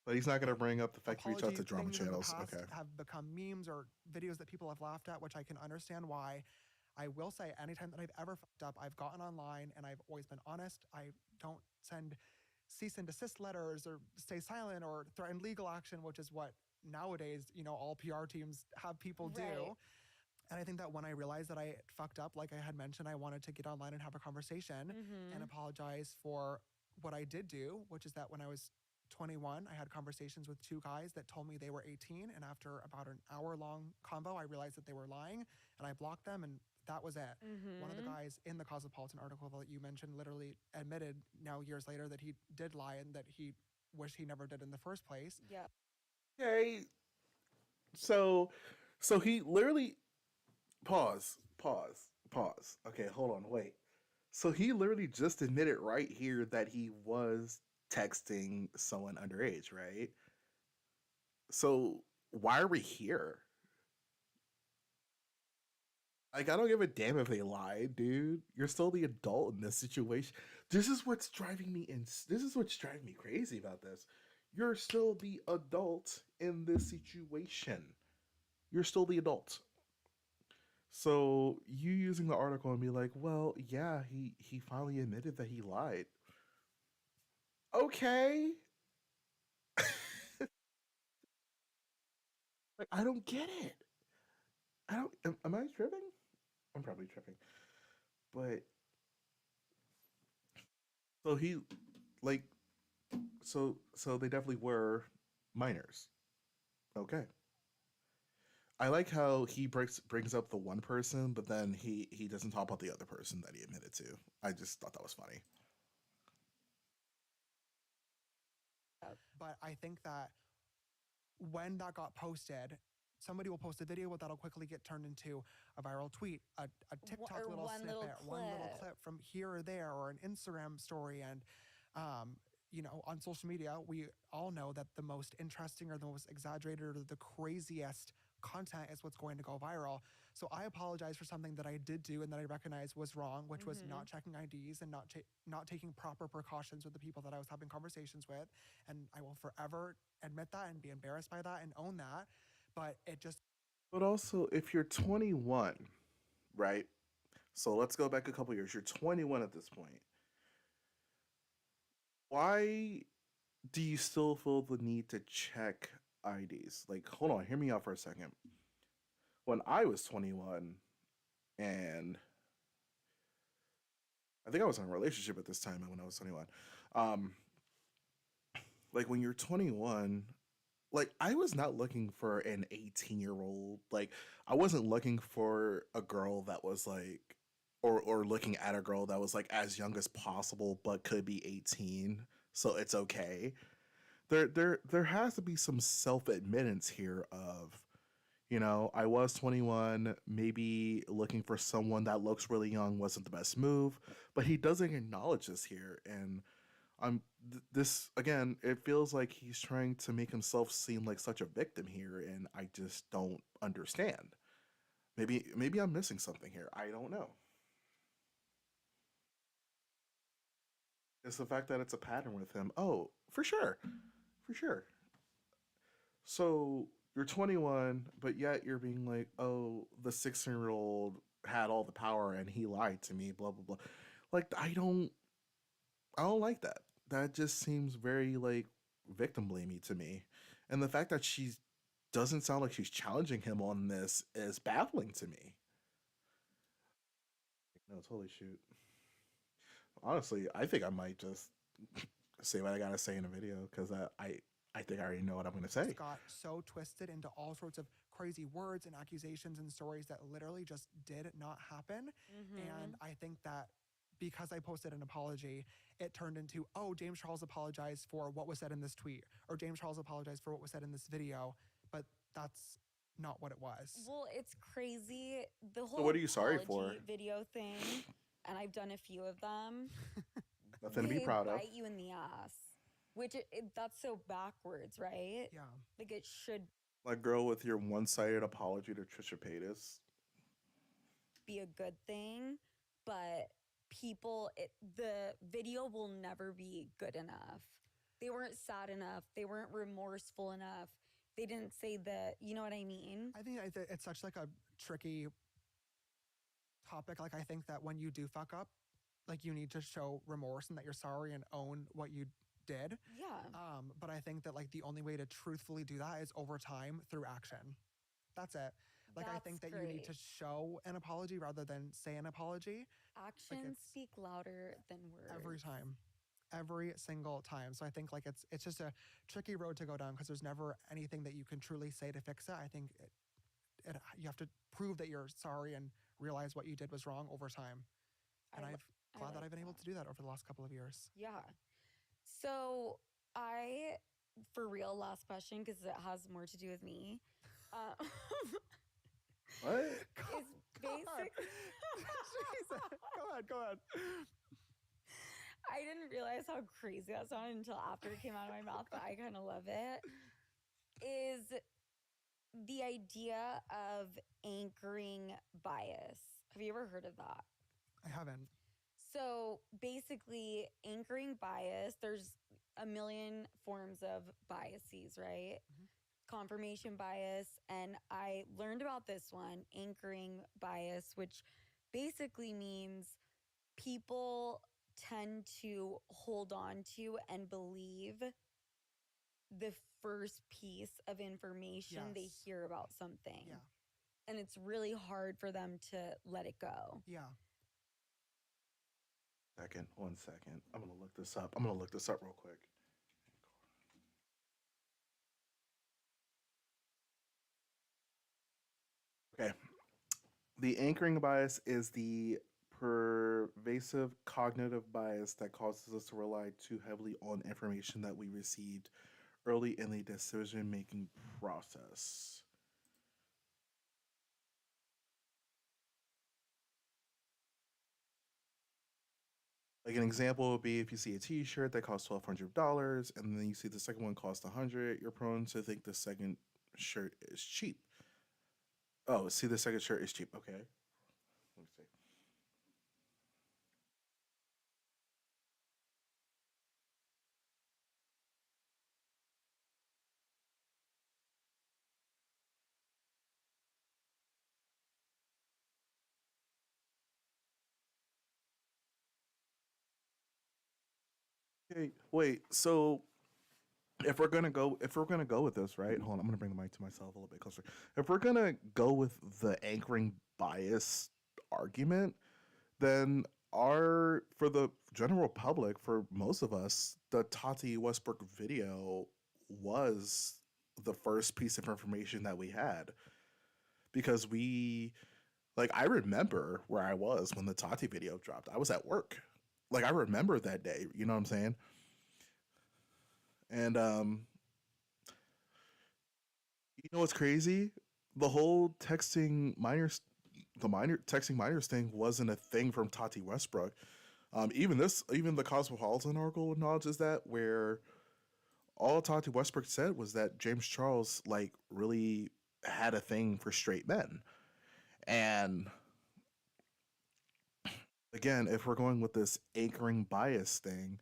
S1: But he's not gonna bring up the fact he reached out
S2: apology
S1: to drama
S2: things in the
S1: channels.
S2: past
S1: Okay.
S2: have become memes or videos that people have laughed at, which I can understand why. I will say, anytime that I've ever fucked up, I've gotten online and I've always been honest. I don't send cease and desist letters or stay silent or threaten legal action, which is what nowadays, all PR teams have people do.
S4: Right.
S2: And I think that when I realized that I fucked up, like I had mentioned, I wanted to get online and have a conversation and apologize for what I did do, which is that when I was 21, I had conversations with two guys that told me they were 18. And after about an hour-long convo, I realized that they were lying and I blocked them, and that was it. One of the guys in the Cosmopolitan article that you mentioned literally admitted now years later that he did lie and that he wished he never did in the first place.
S4: Yeah.
S1: Okay. So so he literally pause. Okay, hold on, wait. So he literally just admitted right here that he was texting someone underage, right? So why are we here? Like, I don't give a damn if they lied, dude. You're still the adult in this situation. This is what's driving me in. This is what's driving me crazy about this. You're still the adult in this situation. You're still the adult. So you using the article and be like, well, yeah, he finally admitted that he lied. Okay. Like I don't get it. I don't. Am I tripping? I'm probably tripping. But so he, like, so they definitely were minors. Okay. I like how he brings up the one person, but then he doesn't talk about the other person that he admitted to. I just thought that was funny.
S2: But I think that when that got posted, somebody will post a video, but that'll quickly get turned into a viral tweet, a TikTok
S4: or
S2: little
S4: one little
S2: snippet, one little
S4: clip.
S2: clip from here or there, or an Instagram story. And, on social media, we all know that the most interesting or the most exaggerated or the craziest content is what's going to go viral. So I apologize for something that I did do and that I recognize was wrong, which was not checking IDs and not taking proper precautions with the people that I was having conversations with. And I will forever admit that and be embarrassed by that and own that. But it just
S1: But also, if you're 21, right? So let's go back a couple years. You're 21 at this point. Why do you still feel the need to check IDs? Like, hold on, hear me out for a second. When I was 21, and I think I was in a relationship at this time when I was 21. Um, like when you're 21, like I was not looking for an 18-year-old. Like I wasn't looking for a girl that was like or looking at a girl that was like as young as possible but could be 18. So it's okay. There has to be some self-admittance here of, I was 21, maybe looking for someone that looks really young wasn't the best move, but he doesn't acknowledge this here. And this again, it feels like he's trying to make himself seem like such a victim here, and I just don't understand. Maybe I'm missing something here. I don't know. It's the fact that it's a pattern with him. Oh, for sure. For sure. So you're 21, but yet you're being like, oh, the 16-year-old had all the power and he lied to me, blah blah blah. Like I don't like that. That just seems very like victim blamey to me. And the fact that she doesn't sound like she's challenging him on this is baffling to me. No, totally shoot. Honestly, I think I might just say what I gotta say in a video because I think I already know what I'm gonna say.
S2: got so twisted into all sorts of crazy words and accusations and stories that literally just did not happen. And I think that because I posted an apology, it turned into, oh, James Charles apologized for what was said in this tweet, or James Charles apologized for what was said in this video. But that's not what it was.
S4: Well, it's crazy. The
S1: So
S4: whole
S1: what are you sorry for?
S4: apology video thing, and I've done a few of them.
S1: Nothing to be
S4: They
S1: proud of.
S4: bite you in the ass, which that's so backwards, right?
S2: Yeah.
S4: Like it should
S1: Like girl with your one-sided apology to Trisha Paytas.
S4: be a good thing, but the video will never be good enough. They weren't sad enough. They weren't remorseful enough. They didn't say you know what I mean?
S2: I think it's such like a tricky topic. Like I think that when you do fuck up, like you need to show remorse and that you're sorry and own what you did.
S4: Yeah.
S2: But I think that like the only way to truthfully do that is over time through action. That's it. Like I think
S4: That's
S2: that you need to
S4: great.
S2: show an apology rather than say an apology
S4: Actions
S2: it's-
S4: speak louder than words.
S2: every time. Every single time. So I think like it's just a tricky road to go down because there's never anything that you can truly say to fix it. I think you have to prove that you're sorry and realize what you did was wrong over time. And
S4: I
S2: I'm
S4: li- I
S2: glad that
S4: like
S2: I've been able
S4: that.
S2: to do that over the last couple of years.
S4: Yeah. So for real, last question, because it has more to do with me.
S1: What?
S4: Is basic.
S2: Jesus. Go ahead.
S4: I didn't realize how crazy that sounded until after it came out of my mouth, but I kind of love it. Is the idea of anchoring bias. Have you ever heard of that?
S2: I haven't.
S4: So basically, anchoring bias, there's a million forms of biases, right? Confirmation bias. And I learned about this one, anchoring bias, which basically means people tend to hold on to and believe the first piece of information they
S2: Yes.
S4: hear about something.
S2: Yeah.
S4: And it's really hard for them to let it go.
S2: Yeah.
S1: Second, 1 second. I'm gonna look this up. I'm gonna look this up real quick. Okay. The anchoring bias is the pervasive cognitive bias that causes us to rely too heavily on information that we received early in the decision making process. Like an example would be if you see a T-shirt that costs $1,200, and then you see the second one costs 100, you're prone to think the second shirt is cheap. Oh, see, the second shirt is cheap. Okay, let me see. Okay, wait. So if we're gonna go with this, right? Hold on, I'm gonna bring the mic to myself a little bit closer. If we're gonna go with the anchoring bias argument, then our for the general public, for most of us, the Tati Westbrook video was the first piece of information that we had because we like I remember where I was when the Tati video dropped. I was at work. Like I remember that day, you know what I'm saying? And you know what's crazy? The whole texting minors thing wasn't a thing from Tati Westbrook. Even the Cosmopolitan article acknowledges that, where all Tati Westbrook said was that James Charles like really had a thing for straight men. And again, if we're going with this anchoring bias thing,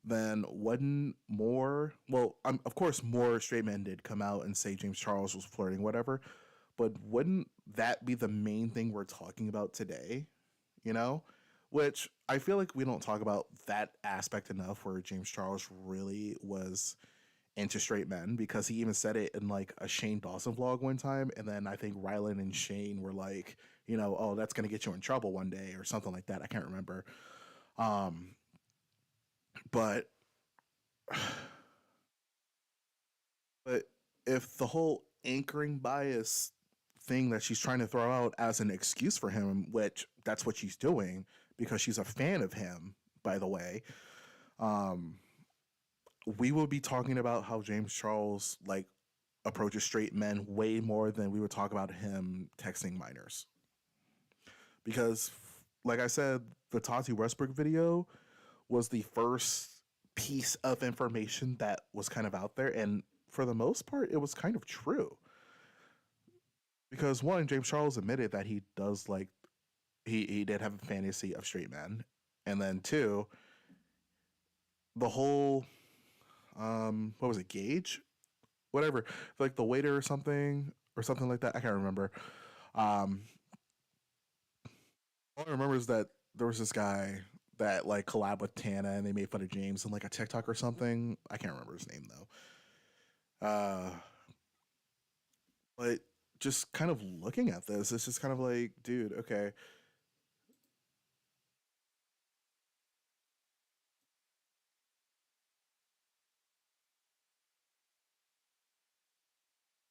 S1: then wouldn't more? Well, of course, more straight men did come out and say James Charles was flirting, whatever. But wouldn't that be the main thing we're talking about today? You know, which I feel like we don't talk about that aspect enough, where James Charles really was into straight men, because he even said it in like a Shane Dawson vlog one time, and then I think Rylan and Shane were like, oh, that's gonna get you in trouble one day or something like that. I can't remember. Um, but but if the whole anchoring bias thing that she's trying to throw out as an excuse for him, which that's what she's doing because she's a fan of him, by the way, um, we will be talking about how James Charles like approaches straight men way more than we would talk about him texting minors. Because, like I said, the Tati Westbrook video was the first piece of information that was kind of out there, and for the most part, it was kind of true. Because one, James Charles admitted that he does like he did have a fantasy of straight men, and then two, the whole what was it, Gage, whatever, like the waiter or something like that. I can't remember. Um, all I remember is that there was this guy that like collabed with Tana, and they made fun of James in like a TikTok or something. I can't remember his name though. But just kind of looking at this, it's just kind of like, dude, okay.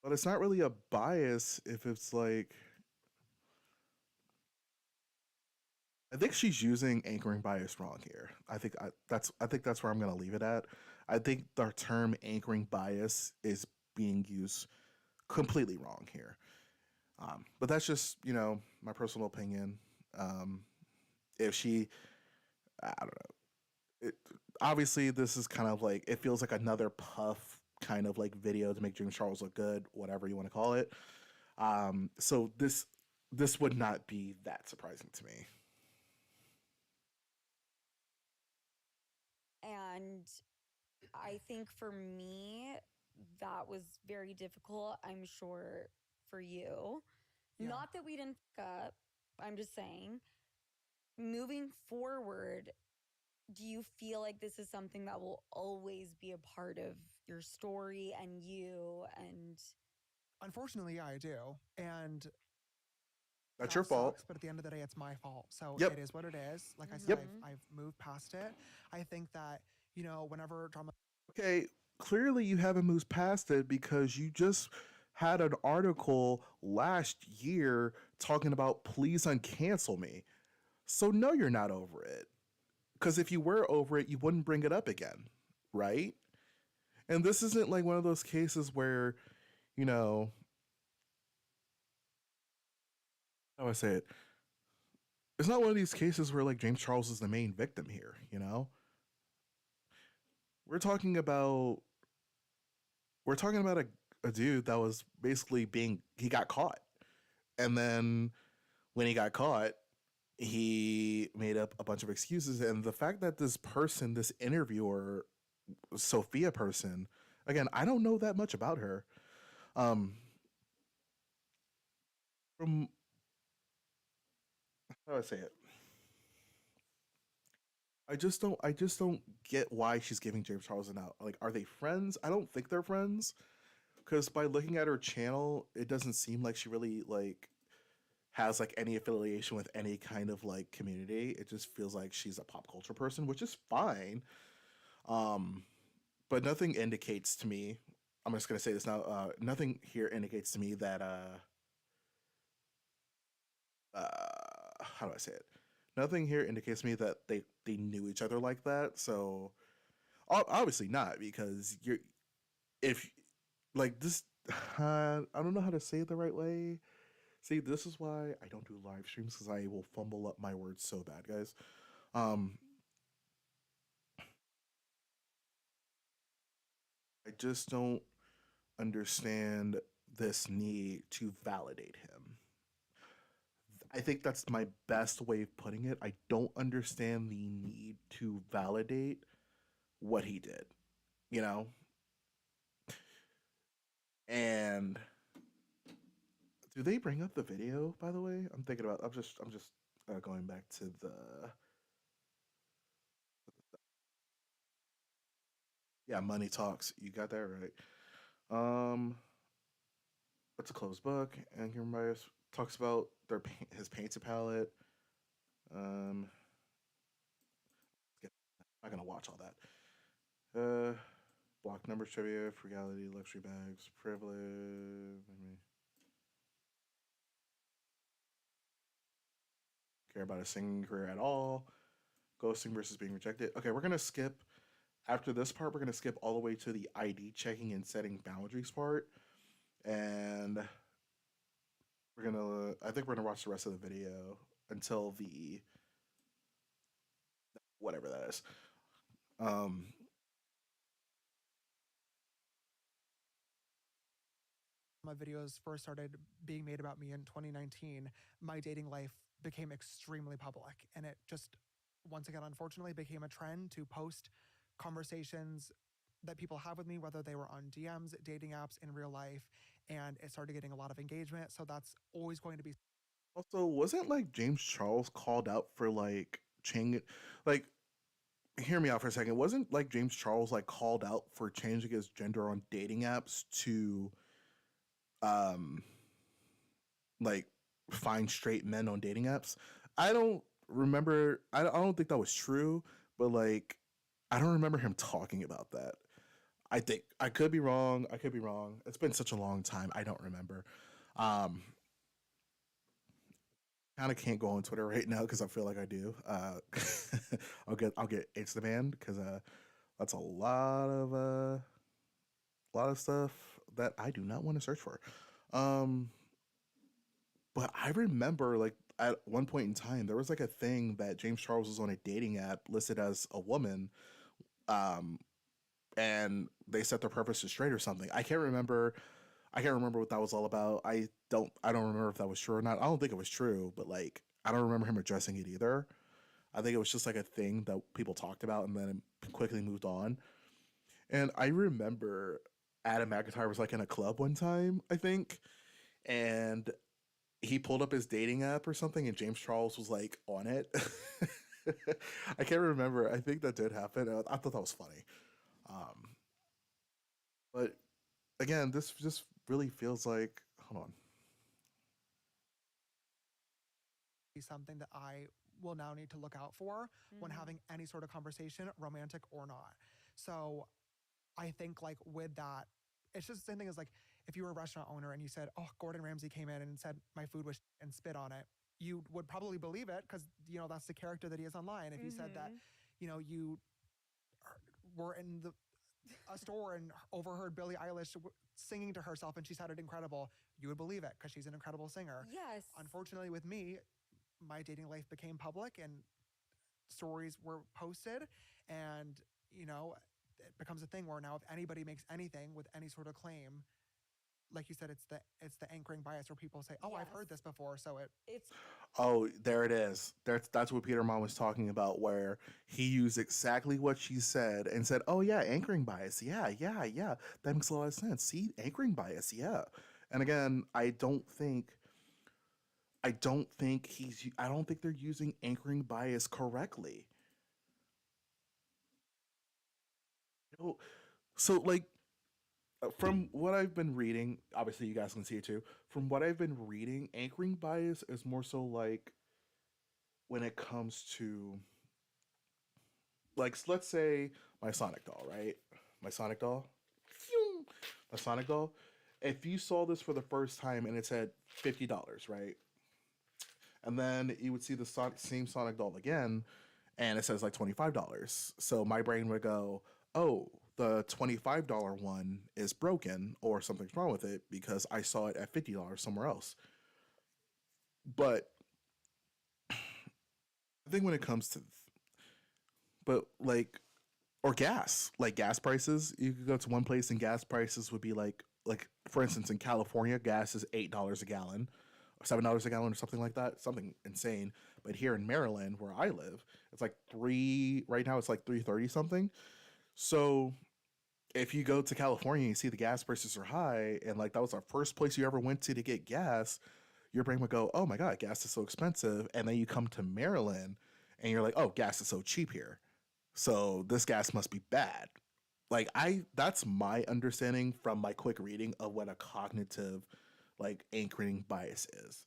S1: But it's not really a bias if it's like, I think she's using anchoring bias wrong here. I think that's where I'm gonna leave it at. I think the term anchoring bias is being used completely wrong here. But that's just my personal opinion. Um, if she, I don't know. Obviously, this is kind of like, it feels like another puff kind of like video to make James Charles look good, whatever you want to call it. So this would not be that surprising to me.
S4: And I think for me, that was very difficult. I'm sure for you.
S2: Yeah.
S4: Not that we didn't fuck up. I'm just saying, moving forward, do you feel like this is something that will always be a part of your story and you and
S2: Unfortunately, yeah, I do. And
S1: That's
S2: that
S1: your fault.
S2: sucks, but at the end of the day, it's my fault. So
S1: Yep.
S2: it is what it is. Like I said,
S1: Yep.
S2: I've moved past it. I think that, whenever drama.
S1: Okay, clearly you haven't moved past it because you just had an article last year talking about please uncancel me. So no, you're not over it. Because if you were over it, you wouldn't bring it up again, right? And this isn't like one of those cases where, you know, how do I say it? it's not one of these cases where like James Charles is the main victim here, you know? We're talking about we're talking about a dude that was basically he got caught. And then when he got caught, he made up a bunch of excuses. And the fact that this person, this interviewer, Sophia person, again, I don't know that much about her. From how do I say it? I just don't get why she's giving James Charles an out. Like, are they friends? I don't think they're friends. Because by looking at her channel, it doesn't seem like she really like has like any affiliation with any kind of like community. It just feels like she's a pop culture person, which is fine. Um, but nothing indicates to me. I'm just gonna say this now. Nothing here indicates to me that how do I say it? Nothing here indicates to me that they knew each other like that. So obviously not, because you're if like this. I don't know how to say it the right way. See, this is why I don't do live streams, because I will fumble up my words so bad, guys. Um, I just don't understand this need to validate him. I think that's my best way of putting it. I don't understand the need to validate what he did, you know? And do they bring up the video, by the way? I'm just going back to the yeah, Money Talks. You got that right. Um it's a closed book, and here Myers talks about his painted palette. Um I'm not gonna watch all that. Block numbers trivia, frugality, luxury bags, privilege. Care about a singing career at all. Ghosting versus being rejected. Okay, we're gonna skip after this part. We're gonna skip all the way to the ID checking and setting boundaries part, and we're gonna. I think we're gonna watch the rest of the video until the whatever that is. Um,
S2: My videos first started being made about me in 2019, my dating life became extremely public. And it just, once again, unfortunately, became a trend to post conversations that people have with me, whether they were on DMs, dating apps, in real life. And it started getting a lot of engagement. So that's always going to be.
S1: Also, wasn't like James Charles called out for like changing, like, hear me out for a second. Wasn't like James Charles like called out for changing his gender on dating apps to um like find straight men on dating apps? I don't remember. I don't think that was true, but like I don't remember him talking about that. I think I could be wrong. I could be wrong. It's been such a long time. I don't remember. Um, kind of can't go on Twitter right now because I feel like I do. I'll get Insta banned because that's a lot of stuff that I do not want to search for. Um, but I remember like at one point in time there was like a thing that James Charles was on a dating app listed as a woman, um, and they set their preference to straight or something. I can't remember. I can't remember what that was all about. I don't remember if that was true or not. I don't think it was true, but like I don't remember him addressing it either. I think it was just like a thing that people talked about and then it quickly moved on. And I remember Adam McIntyre was like in a club one time, I think, and he pulled up his dating app or something, and James Charles was like on it. I can't remember. I think that did happen. I thought that was funny. Um, but again, this just really feels like hold on.
S2: Be something that I will now need to look out for when having any sort of conversation, romantic or not. So I think like with that, it's just the same thing as like if you were a restaurant owner and you said, "Oh, Gordon Ramsay came in and said my food was and spit on it," you would probably believe it because you know that's the character that he is online. If you said that, you know, you were in a store and overheard Billie Eilish singing to herself and she sounded incredible, you would believe it because she's an incredible singer.
S4: Yes.
S2: Unfortunately, with me, my dating life became public and stories were posted, and you know, it becomes a thing where now if anybody makes anything with any sort of claim, like you said, it's the anchoring bias where people say, "Oh, I've
S4: Yes.
S2: heard this before," so it
S4: It's
S1: Oh, there it is. That's what Peter Mon was talking about, where he used exactly what she said and said, "Oh yeah, anchoring bias. Yeah, yeah, yeah. That makes a lot of sense. See, anchoring bias. Yeah." And again, I don't think they're using anchoring bias correctly. You know, so like from what I've been reading, obviously you guys can see it too. From what I've been reading, anchoring bias is more so like when it comes to like let's say my Sonic doll, right? My Sonic doll, Phew! My Sonic doll. If you saw this for the first time and it said $50, right? And then you would see the same Sonic doll again, and it says like $25. So my brain would go, "Oh, the $25 one is broken, or something's wrong with it because I saw it at $50 somewhere else." But I think when it comes to, but or gas, like gas prices. You could go to one place and gas prices would be like for instance in California, gas is $8 a gallon, or $7 a gallon, or something like that, something insane. But here in Maryland, where I live, it's like three right now. It's like 3.30 something. So if you go to California and you see the gas prices are high, and like that was our first place you ever went to get gas, your brain would go, "Oh my god, gas is so expensive." And then you come to Maryland, and you're like, "Oh, gas is so cheap here. So this gas must be bad." Like that's my understanding from my quick reading of what a cognitive like anchoring bias is.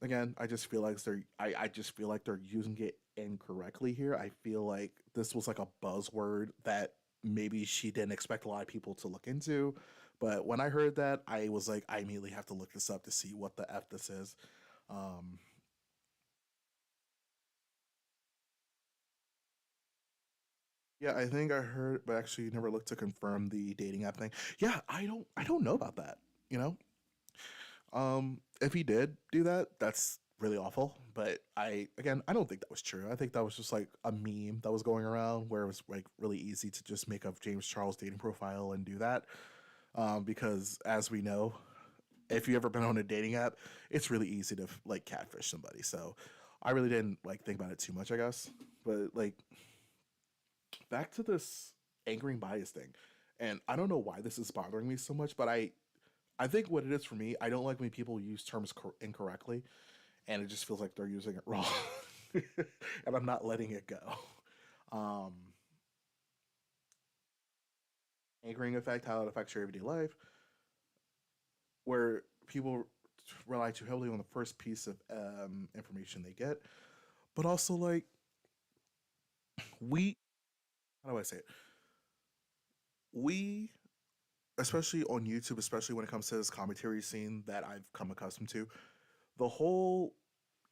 S1: Again, I just feel like I just feel like they're using it incorrectly here. I feel like this was like a buzzword that maybe she didn't expect a lot of people to look into. But when I heard that, I was like, I immediately have to look this up to see what the F this is. Um, Yeah, I think I heard, but actually never looked to confirm the dating app thing. Yeah, I don't know about that. You know, if he did do that, that's really awful. But I don't think that was true. I think that was just like a meme that was going around where it was like really easy to just make a James Charles dating profile and do that. Because as we know, if you ever been on a dating app, it's really easy to like catfish somebody. So I really didn't like think about it too much, I guess. But like back to this angering bias thing, and I don't know why this is bothering me so much, but I think what it is for me, I don't like when people use terms incorrectly, and it just feels like they're using it wrong, and I'm not letting it go. Um, Angering effect, how it affects your everyday life, where people rely too heavily on the first piece of information they get, but also like we, how do I say it? We especially on YouTube, especially when it comes to this commentary scene that I've come accustomed to, the whole,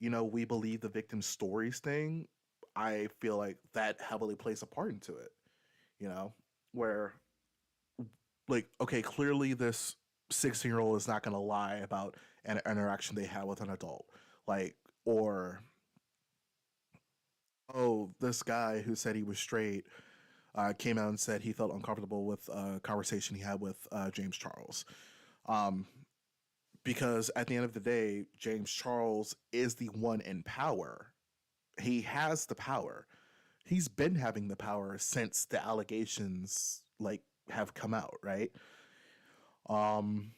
S1: we believe the victim's stories thing, I feel like that heavily plays a part into it, you know, where, like, okay, clearly this 16-year-old is not going to lie about an interaction they had with an adult. Like, or, oh, this guy who said he was straight came out and said he felt uncomfortable with a conversation he had with James Charles. Um, because at the end of the day, James Charles is the one in power. He has the power. He's been having the power since the allegations like have come out, right? Um,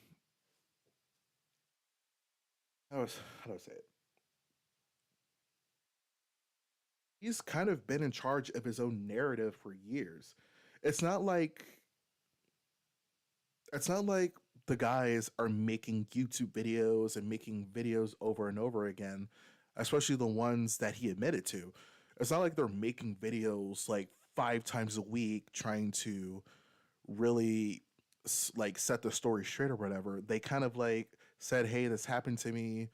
S1: how do I say it? He's kind of been in charge of his own narrative for years. It's not like it's not like the guys are making YouTube videos and making videos over and over again, especially the ones that he admitted to. It's not like they're making videos like 5 times a week trying to really like set the story straight or whatever. They kind of like said, "Hey, this happened to me.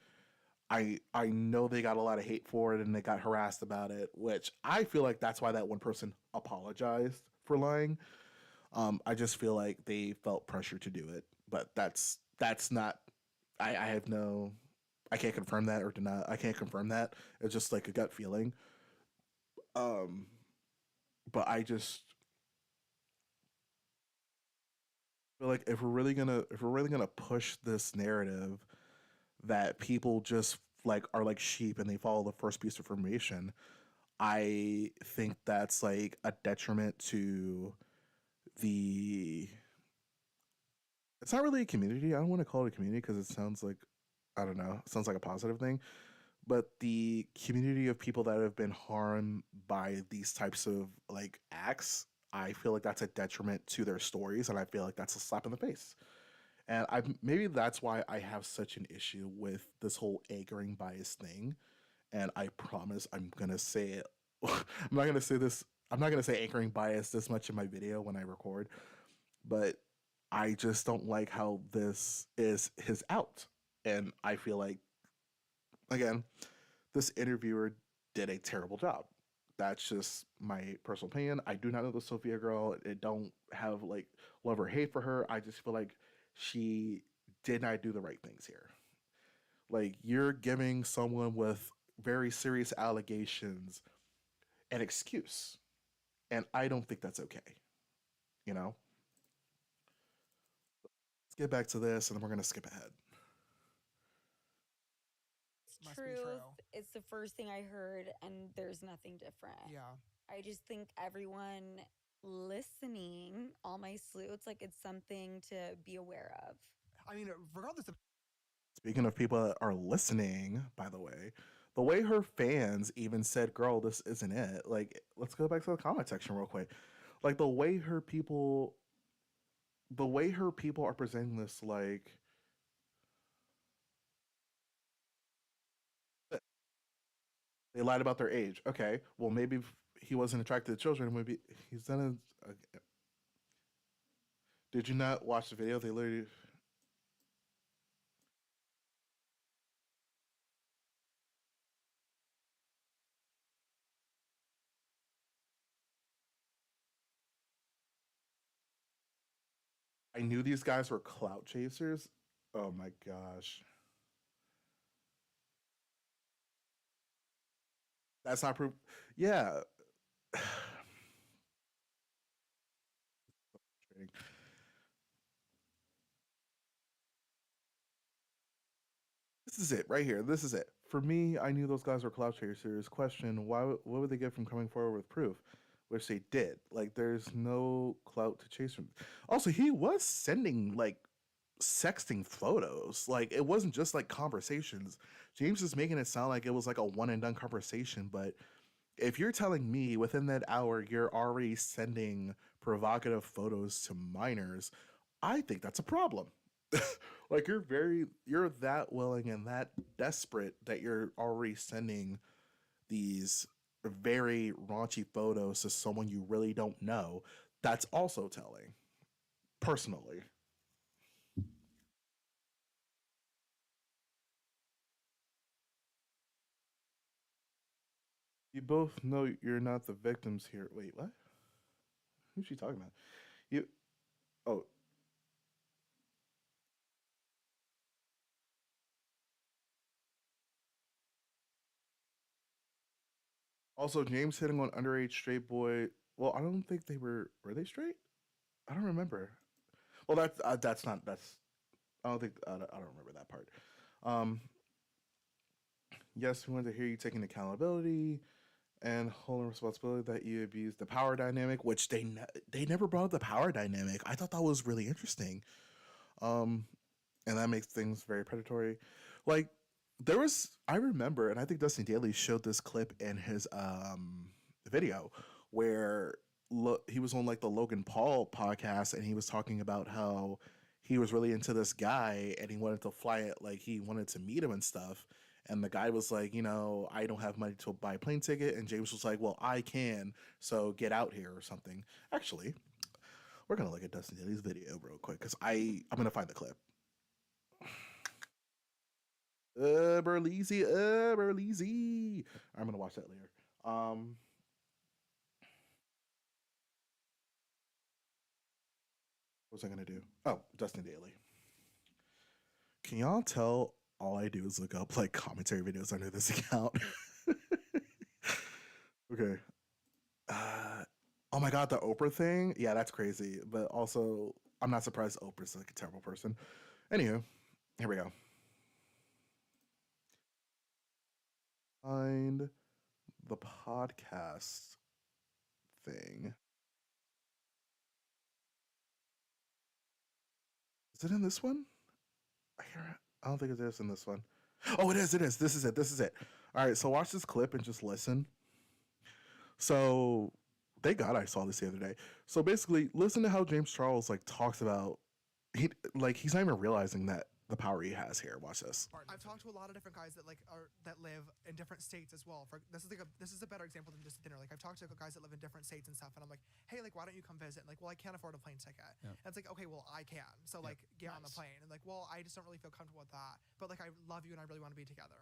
S1: I know they got a lot of hate for it and they got harassed about it," which I feel like that's why that one person apologized for lying. I just feel like they felt pressure to do it, but that's not. I have no. I can't confirm that or deny. I can't confirm that. It's just like a gut feeling. Um, but I just feel like if we're really gonna push this narrative that people just like are like sheep and they follow the first piece of information, I think that's like a detriment to the. It's not really a community. I don't want to call it a community because it sounds like, I don't know, it sounds like a positive thing. But the community of people that have been harmed by these types of like acts, I feel like that's a detriment to their stories, and I feel like that's a slap in the face. And I maybe that's why I have such an issue with this whole anchoring bias thing. And I promise I'm gonna say it. I'm not gonna say this. I'm not gonna say anchoring bias this much in my video when I record, but I just don't like how this is his out. And I feel like, again, this interviewer did a terrible job. That's just my personal opinion. I do not know the Sophia girl. I don't have like love or hate for her. I just feel like she did not do the right things here. Like, you're giving someone with very serious allegations an excuse. And I don't think that's okay. You know? Let's get back to this and then we're going to skip ahead.
S2: Must be
S4: Truth.
S2: true.
S4: It's the first thing I heard, and there's nothing different.
S2: Yeah.
S4: I just think everyone listening, all my sleuths, like it's something to be aware of.
S2: I mean, regardless of
S1: Speaking of people that are listening, by the way her fans even said, girl, this isn't it. Like, let's go back to the comment section real quick. Like, the way her people are presenting this, like, they lied about their age. Okay, well, maybe if he wasn't attracted to children, maybe he's done a. Did you not watch the video? They literally. I knew these guys were clout chasers. Oh my gosh. That's not proof. Yeah. This is it right here. This is it. For me, I knew those guys were clout chasers. Question: Why? What would they get from coming forward with proof? Which they did. Like, there's no clout to chase from. Also, he was sending like sexting photos. Like, it wasn't just like conversations. James is making it sound like it was like a one and done conversation, but if you're telling me within that hour you're already sending provocative photos to minors, I think that's a problem. Like, you're that willing and that desperate that you're already sending these very raunchy photos to someone you really don't know. That's also telling, personally. You both know you're not the victims here. Wait, what? Who's she talking about? You. Oh, also James hitting on underage straight boy. Well, I don't think they were. Were they straight? I don't remember. Well, that's not. That's. I don't think. I don't remember that part. Um. Yes, we want to hear you taking accountability and holding responsibility that you abused the power dynamic, which they never brought up the power dynamic. I thought that was really interesting. Um, and that makes things very predatory. Like, there was, I remember, and I think Dustin Daly showed this clip in his video where he was on like the Logan Paul podcast, and he was talking about how he was really into this guy and he wanted to fly it, like he wanted to meet him and stuff. And the guy was like, I don't have money to buy a plane ticket. And James was like, well, I can, so get out here or something. Actually, we're gonna look at Dustin Daly's video real quick because I'm gonna find the clip. Berleezy, Berleezy. I'm gonna watch that later. What was I gonna do? Oh, Dustin Daly. Can y'all tell all I do is look up like commentary videos under this account. Okay. Oh my god, the Oprah thing? Yeah, that's crazy. But also, I'm not surprised Oprah's like a terrible person. Anywho, here we go. Find the podcast thing. Is it in this one? I don't think it is in this one. Oh, it is. It is. This is it. This is it. All right. So watch this clip and just listen. So, thank God I saw this the other day. So basically, listen to how James Charles like talks about he's not even realizing that the power he has here. Watch this.
S2: I've talked to a lot of different guys that that live in different states as well. This is a better example than just dinner. Like I've talked to guys that live in different states and stuff, and I'm like, hey, like why don't you come visit? And like, well, I can't afford a plane ticket. Yeah. And it's like, okay, well, I can. So like, get on the plane. And like, well, I just don't really feel comfortable with that. But like, I love you and I really want to be together.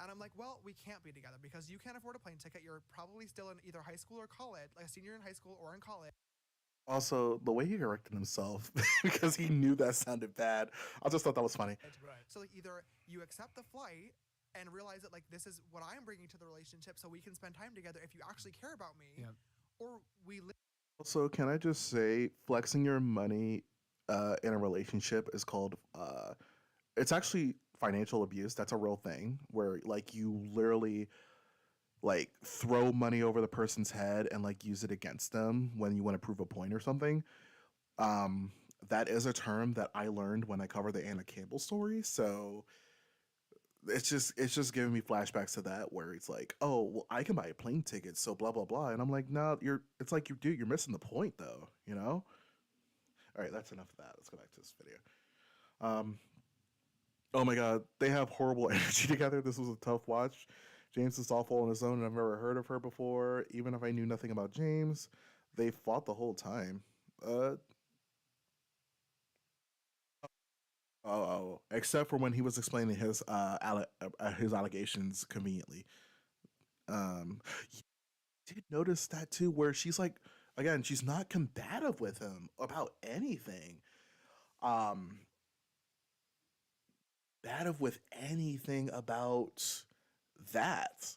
S2: And I'm like, well, we can't be together because you can't afford a plane ticket. You're probably still in either high school or college, like a senior in high school or in college.
S1: Also, the way he corrected himself because he knew that sounded bad. I just thought that was funny.
S2: Right. So like either you accept the flight and realize that like this is what I'm bringing to the relationship so we can spend time together if you actually care about me, or we live.
S1: Also, can I just say flexing your money in a relationship is called it's actually financial abuse. That's a real thing where like you literally like throw money over the person's head and like use it against them when you want to prove a point or something. That is a term that I learned when I covered the Anna Campbell story. So it's just giving me flashbacks to that where it's like, oh well, I can buy a plane ticket, so blah blah blah, and I'm like, no, it's like you're missing the point though, you know. All right, that's enough of that. Let's go back to this video. Oh my god, they have horrible energy together. This was a tough watch. James is awful on his own, and I've never heard of her before. Even if I knew nothing about James, they fought the whole time. Oh, except for when he was explaining his his allegations conveniently. You did notice that too, where she's like, again, she's not combative with him about anything. Um, combative with anything about that.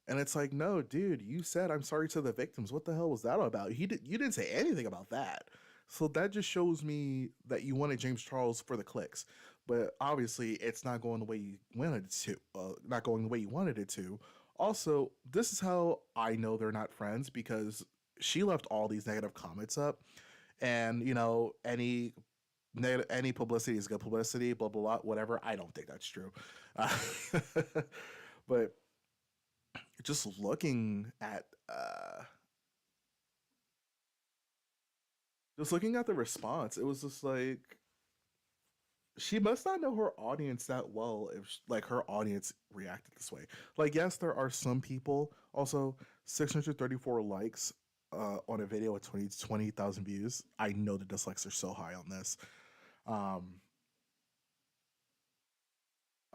S1: And it's like, no, dude, you said I'm sorry to the victims. What the hell was that about? You didn't say anything about that. So that just shows me that you wanted James Charles for the clicks. But obviously, it's not going the way you wanted it to. Not going the way you wanted it to. Also, this is how I know they're not friends because she left all these negative comments up, and you know any publicity is good publicity. Blah blah blah. Whatever. I don't think that's true. Uh, but just looking at the response, it was just like she must not know her audience that well if like her audience reacted this way. Like yes, there are some people. Also 634 likes on a video with 20,000 views. I know the dislikes are so high on this.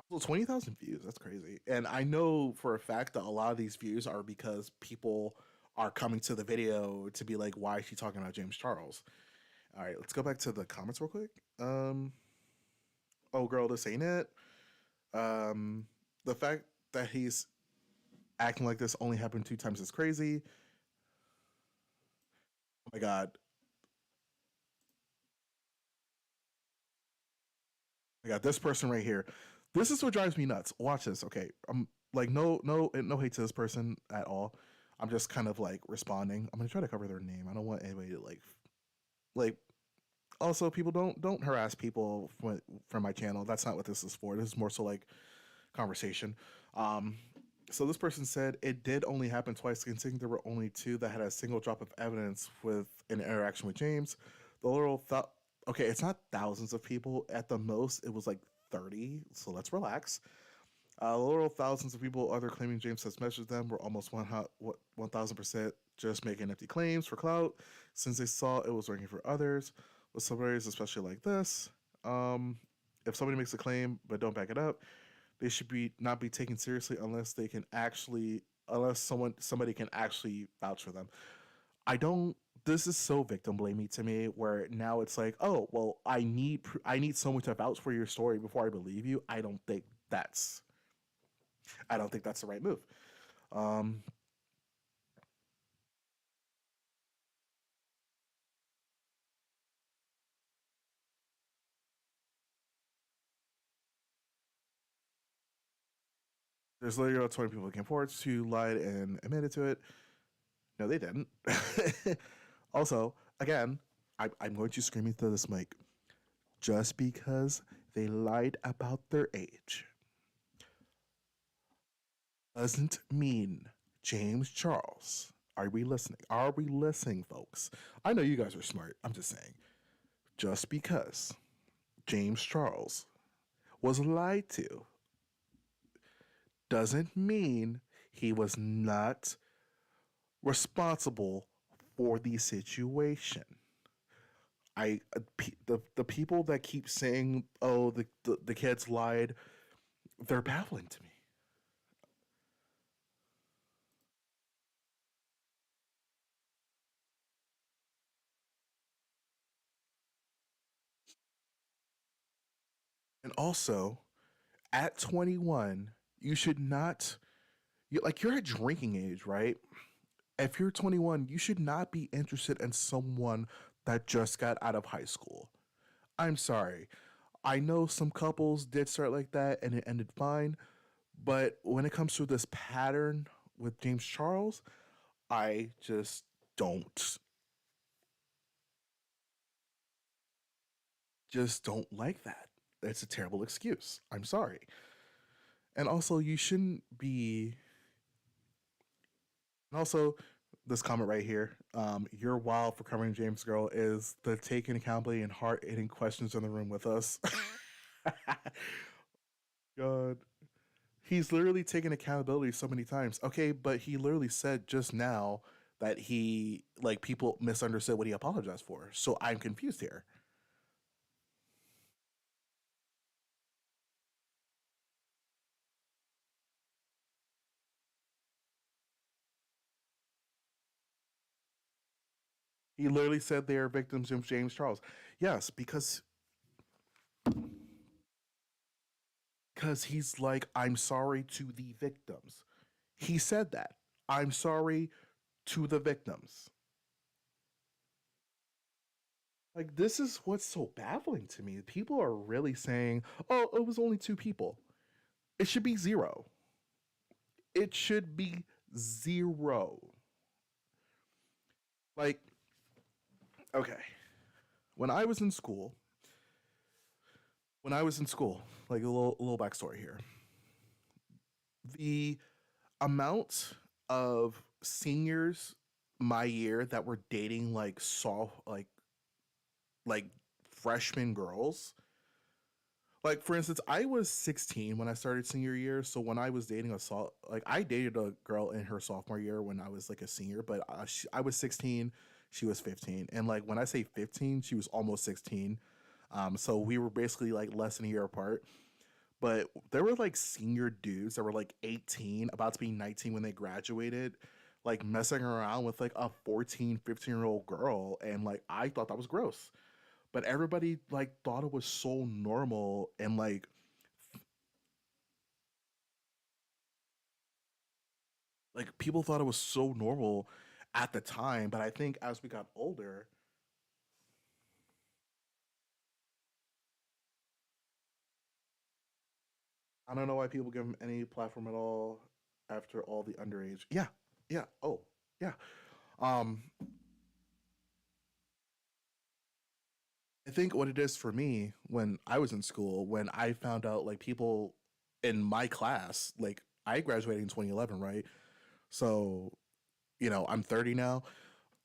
S1: Well, 20,000 views, that's crazy. And I know for a fact that a lot of these views are because people are coming to the video to be like, why is she talking about James Charles? All right, let's go back to the comments real quick. Oh, girl, this ain't it. The fact that he's acting like this only happened 2 times is crazy. Oh my God. I got this person right here. This is what drives me nuts. Watch this. Okay. I'm like, no hate to this person at all. I'm just kind of like responding. I'm gonna try to cover their name. I don't want anybody to like also people don't harass people from my channel. That's not what this is for. This is more so like conversation. So this person said it did only happen twice, considering there were only 2 that had a single drop of evidence with an interaction with James. The literal thought, okay, it's not thousands of people. At the most, it was like 30. So let's relax. Literal thousands of people other claiming James has messaged them were almost 1,000% just making empty claims for clout, since they saw it was working for others. With celebrities, especially like this, if somebody makes a claim but don't back it up, they should not be taken seriously unless somebody can actually vouch for them. This is so victim blamey to me, where now it's like, oh well, I need someone to vouch for your story before I believe you. I don't think That's I don't think that's the right move. Um, there's literally about 20 people who came forward to lied and admitted to it. No, they didn't. Also, again, I'm going to scream into this mic. Just because they lied about their age doesn't mean James Charles. Are we listening? Are we listening, folks? I know you guys are smart. I'm just saying. Just because James Charles was lied to doesn't mean he was not responsible for the situation. The people that keep saying, "Oh, the kids lied," they're baffling to me. And also, at 21, you should not you're at drinking age, right? If you're 21, you should not be interested in someone that just got out of high school. I'm sorry. I know some couples did start like that and it ended fine, but when it comes to this pattern with James Charles, I don't just don't like that. It's a terrible excuse. I'm sorry. And also, you shouldn't be. And also, this comment right here, you're wild for covering James Girl is the taking accountability and hard hitting questions in the room with us. God. He's literally taken accountability so many times. Okay, but he literally said just now that people misunderstood what he apologized for. So I'm confused here. He literally said they are victims of James Charles. Yes, because he's like, I'm sorry to the victims. He said that. I'm sorry to the victims. Like, this is what's so baffling to me. People are really saying, oh, it was only two people. It should be zero. It should be zero. Like, okay. When I was in school, when I was in school, like a little backstory here. The amount of seniors my year that were dating like freshman girls. Like for instance, I was 16 when I started senior year. So when I was dating I dated a girl in her sophomore year when I was like a senior, but I was 16, she was 15, and like when I say 15, she was almost 16. So we were basically like less than a year apart. But there were like senior dudes that were like 18, about to be 19 when they graduated, like messing around with like a 14, 15-year-old girl. And like I thought that was gross. But everybody like thought it was so normal and like people thought it was so normal at the time. But I think as we got older, I don't know why people give him any platform at all after all the underage. Yeah, yeah. Oh, yeah. Um, I think what it is for me when I was in school, when I found out like people in my class, like I graduated in 2011, right? So, I'm 30 now.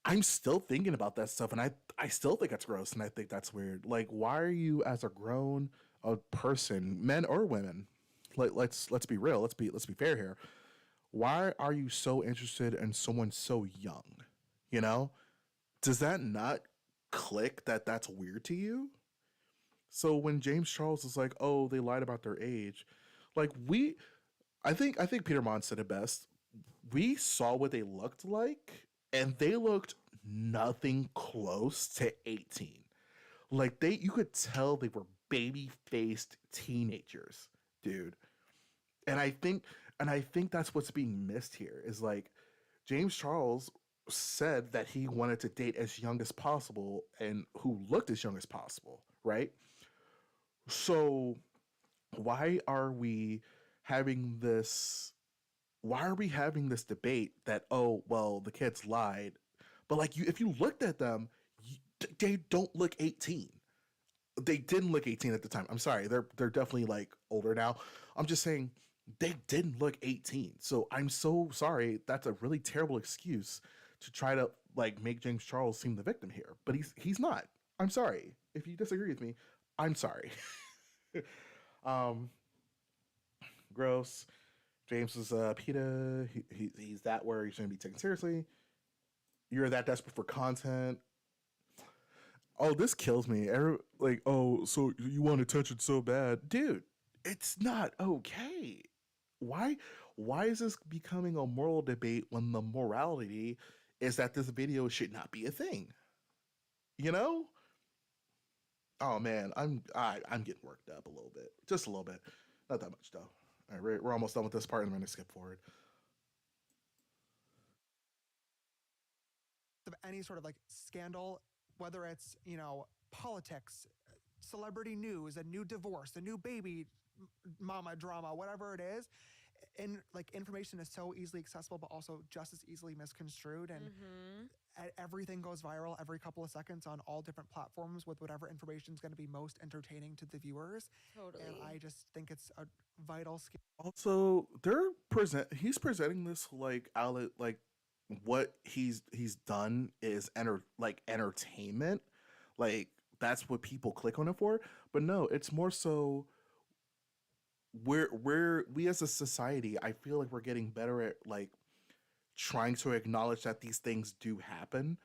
S1: I'm still thinking about that stuff and I still think that's gross and I think that's weird. Like why are you as a grown person, men or women? Like let's be real, let's be fair here. Why are you so interested in someone so young? You know? Does that not click that that's weird to you? So when James Charles is like, "Oh, they lied about their age," like I think Peter Mon said it best. We saw what they looked like, and they looked nothing close to 18. Like you could tell they were baby faced teenagers, dude. and I think and I think that's what's being missed here is like James Charles said that he wanted to date as young as possible and who looked as young as possible, right? So why are we having this why are we having this debate that oh well the kids lied but like you if you looked at them you, they don't look 18. They didn't look 18 at the time. I'm sorry, they're definitely like older now. I'm just saying they didn't look 18. So I'm so sorry. That's a really terrible excuse to try to like make James Charles seem the victim here. But he's not. I'm sorry. If you disagree with me, I'm sorry. um Gross. James is PETA. He's that where he's gonna be taken seriously. You're that desperate for content. Oh, this kills me. Like, oh, so you want attention so bad, dude? It's not okay. Why? Why is this becoming a moral debate when the morality is that this video should not be a thing? You know? Oh man, I'm getting worked up a little bit, just a little bit, not that much though. All right, we're almost done with this part, and I'm gonna skip forward.
S2: Of any sort of like scandal, whether it's, politics, celebrity news, a new divorce, a new baby mama drama, whatever it is. And like information is so easily accessible, but also just as easily misconstrued. And everything goes viral every couple of seconds on all different platforms with whatever information is going to be most entertaining to the viewers.
S4: Totally.
S2: And I just think it's a vital skill.
S1: Also, he's presenting this like outlet like what he's done is entertainment. Like that's what people click on it for. But no, it's more so we as a society, I feel like we're getting better at like trying to acknowledge that these things do happen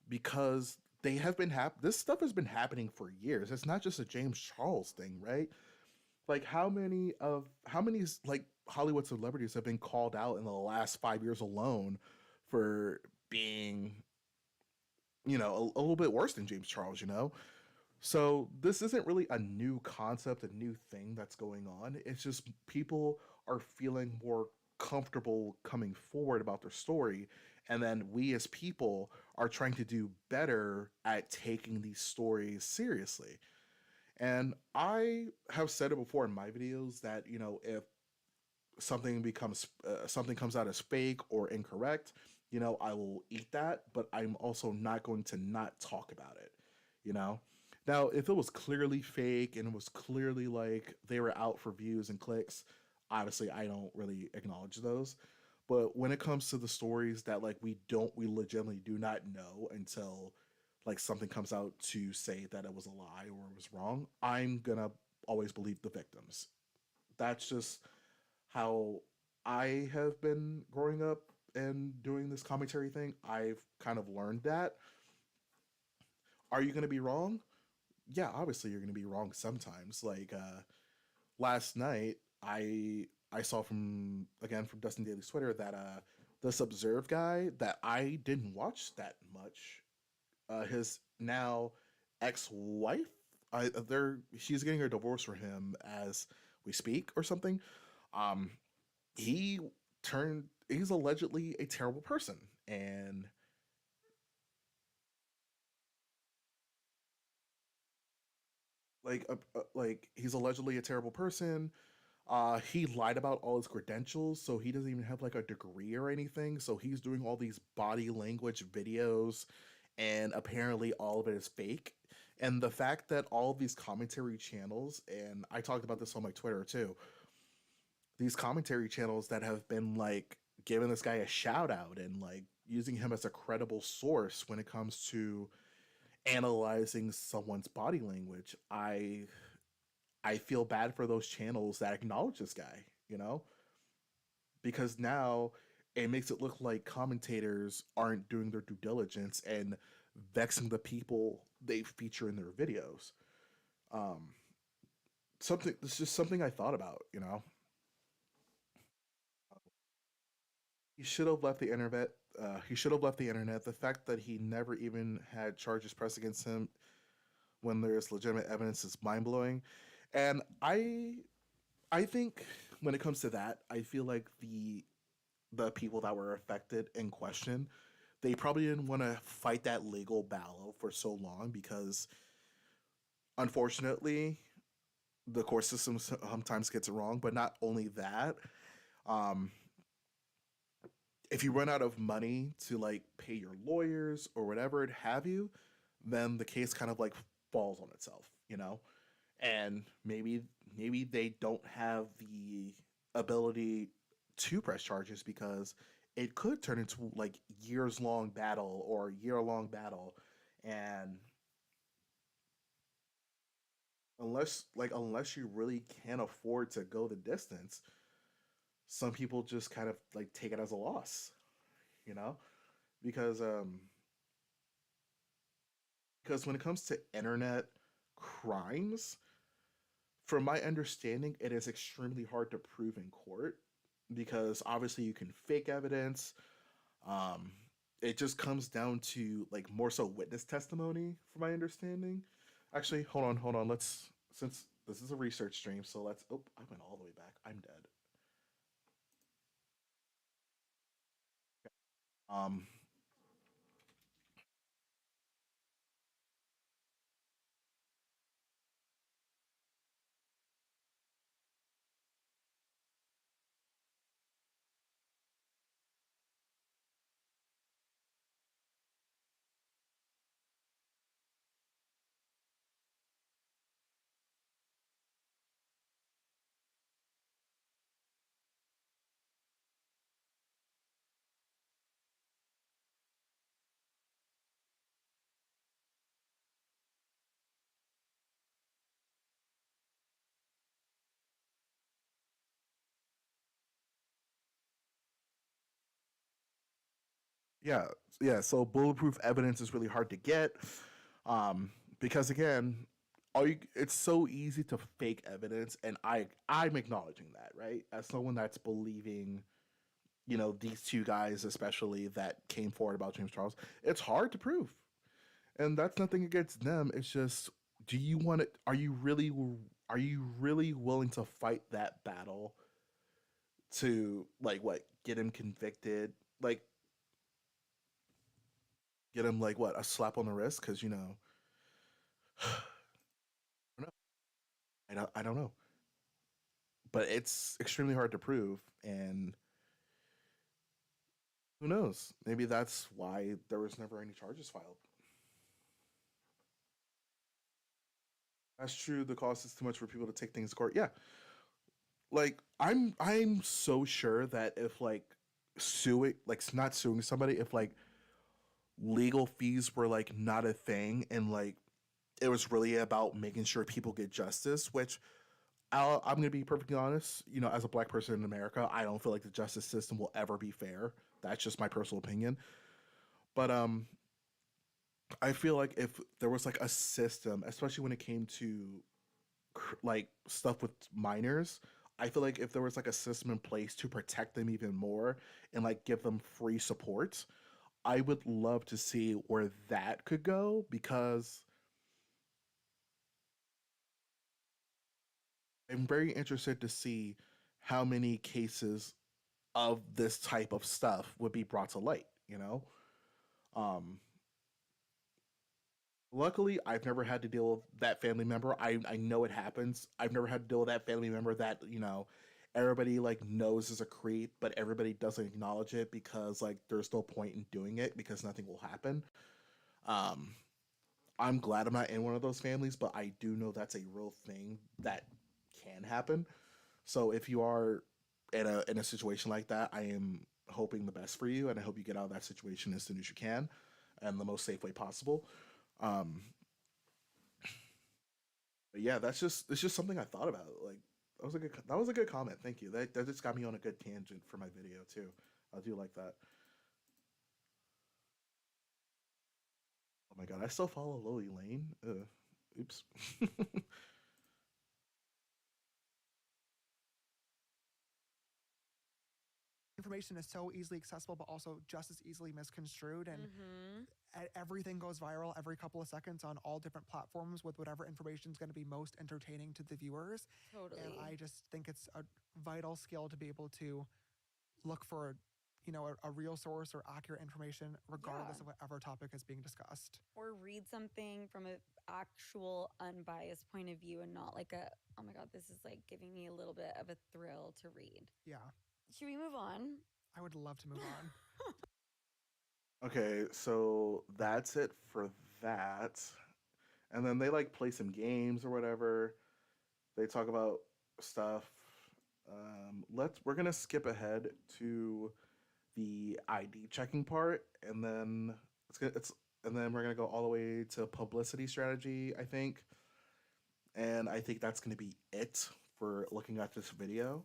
S1: because they have been this stuff has been happening for years. It's not just a James Charles thing, right? Like how many like Hollywood celebrities have been called out in the last 5 years alone for being a little bit worse than James Charles, so this isn't really a new concept, a new thing that's going on. It's just people are feeling more comfortable coming forward about their story, and then we as people are trying to do better at taking these stories seriously. And I have said it before in my videos that if something comes out as fake or incorrect, I will eat that, but I'm also not going to not talk about it. You know, now if it was clearly fake and it was clearly like they were out for views and clicks, obviously I don't really acknowledge those. But when it comes to the stories that like we legitimately do not know until like something comes out to say that it was a lie or it was wrong, I'm gonna always believe the victims. That's just how I have been growing up and doing this commentary thing. I've kind of learned that. Are you gonna be wrong? Yeah, obviously you're gonna be wrong sometimes. Like last night, I saw from Dustin Daly's Twitter that this Observe guy that I didn't watch that much, his now ex-wife, she's getting a divorce for him as we speak or something. Um, he he's allegedly a terrible person, and like he's allegedly a terrible person. He lied about all his credentials, so he doesn't even have like a degree or anything. So he's doing all these body language videos, and apparently all of it is fake. And the fact that all of these commentary channels, and I talked about this on my Twitter too, these commentary channels that have been like giving this guy a shout out and like using him as a credible source when it comes to analyzing someone's body language, I feel bad for those channels that acknowledge this guy, because now it makes it look like commentators aren't doing their due diligence and vexing the people they feature in their videos. Um, something This is just something I thought about. He should have left the internet. He should have left the internet. The fact that he never even had charges pressed against him when there's legitimate evidence is mind blowing, and I think when it comes to that, I feel like the people that were affected in question, they probably didn't want to fight that legal battle for so long because unfortunately the court system sometimes gets it wrong. But not only that, um, if you run out of money to like pay your lawyers or whatever it have you, then the case kind of like falls on itself, you know? And maybe they don't have the ability to press charges because it could turn into like years long battle or year long battle. And unless you really can't afford to go the distance, some people just kind of like take it as a loss, you know? Because because when it comes to internet crimes, from my understanding, it is extremely hard to prove in court because obviously you can fake evidence. Um, it just comes down to like more so witness testimony, from my understanding. Actually, hold on. Let's since this is a research stream, so let's. Oh, I went all the way back. I'm dead. Um, yeah, yeah. So bulletproof evidence is really hard to get, because again, it's so easy to fake evidence, and I'm acknowledging that, right? As someone that's believing, these two guys especially that came forward about James Charles, it's hard to prove, and that's nothing against them. It's just, do you want it? Are you really willing to fight that battle to like what get him convicted, like get him like what a slap on the wrist? Because I don't know. I don't know, but it's extremely hard to prove, and who knows? Maybe that's why there was never any charges filed. That's true. The cost is too much for people to take things to court. Yeah, like I'm so sure that if like suing, like not suing somebody, if like legal fees were like not a thing, and like it was really about making sure people get justice, which I'm gonna be perfectly honest. As a black person in America, I don't feel like the justice system will ever be fair. That's just my personal opinion. But I feel like if there was like a system, especially when it came to like stuff with minors, I feel like if there was like a system in place to protect them even more and like give them free support, I would love to see where that could go because I'm very interested to see how many cases of this type of stuff would be brought to light. Um, Luckily, I've never had to deal with that family member. I know it happens. I've never had to deal with that family member that, everybody like knows is a creep, but everybody doesn't acknowledge it because like there's no point in doing it because nothing will happen. Um, I'm glad I'm not in one of those families, but I do know that's a real thing that can happen. So if you are in a situation like that, I am hoping the best for you, and I hope you get out of that situation as soon as you can, and the most safe way possible. Um, but yeah, it's just something I thought about. Like that was a good comment. Thank you. That just got me on a good tangent for my video too. I do like that. Oh my god, I still follow Lily Lane. Oops.
S2: information is so easily accessible, but also just as easily misconstrued. And everything goes viral every couple of seconds on all different platforms with whatever information is going to be most entertaining to the viewers.
S4: Totally.
S2: And I just think it's a vital skill to be able to look for, a real source or accurate information, regardless of whatever topic is being discussed.
S4: Or read something from an actual unbiased point of view and not like oh my God, this is like giving me a little bit of a thrill to read.
S2: Yeah.
S4: Should we move on?
S2: I would love to move on.
S1: Okay, so that's it for that. And then they like play some games or whatever. They talk about stuff. We're gonna skip ahead to the ID checking part, and then we're gonna go all the way to publicity strategy, I think. And I think that's gonna be it for looking at this video.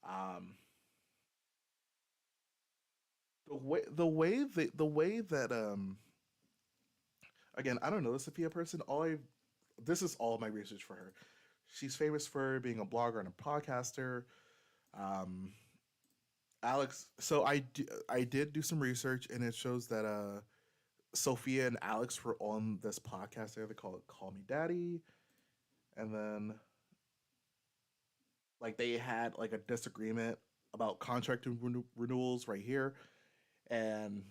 S1: Um, the way that again, I don't know the Sophia person. This is all my research for her. She's famous for being a blogger and a podcaster. Um, Alex, so I did do some research, and it shows that Sophia and Alex were on this podcast. They call it "Call Me Daddy," and then like they had like a disagreement about contract renewals right here, and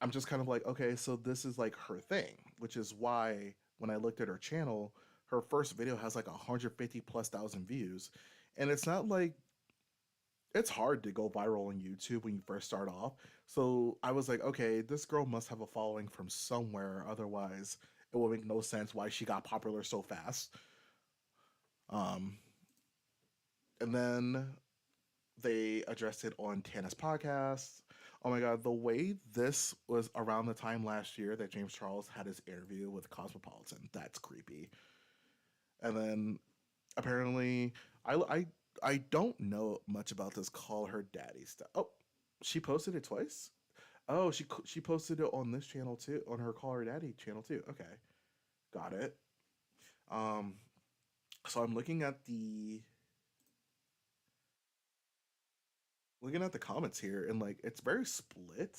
S1: I'm just kind of like, okay, so this is like her thing, which is why when I looked at her channel, her first video has like 150 plus thousand views, and it's not like it's hard to go viral on YouTube when you first start off. So I was like, okay, this girl must have a following from somewhere. Otherwise, it would make no sense why she got popular so fast. Um, and then they addressed it on Tana's podcast. Oh my god, the way this was around the time last year that James Charles had his interview with Cosmopolitan, that's creepy. And then apparently, I I don't know much about this call her daddy stuff. Oh, she posted it twice. Oh, she posted it on this channel too, on her call her daddy channel too. Okay, got it. Um, so I'm looking at the comments here, and like it's very split.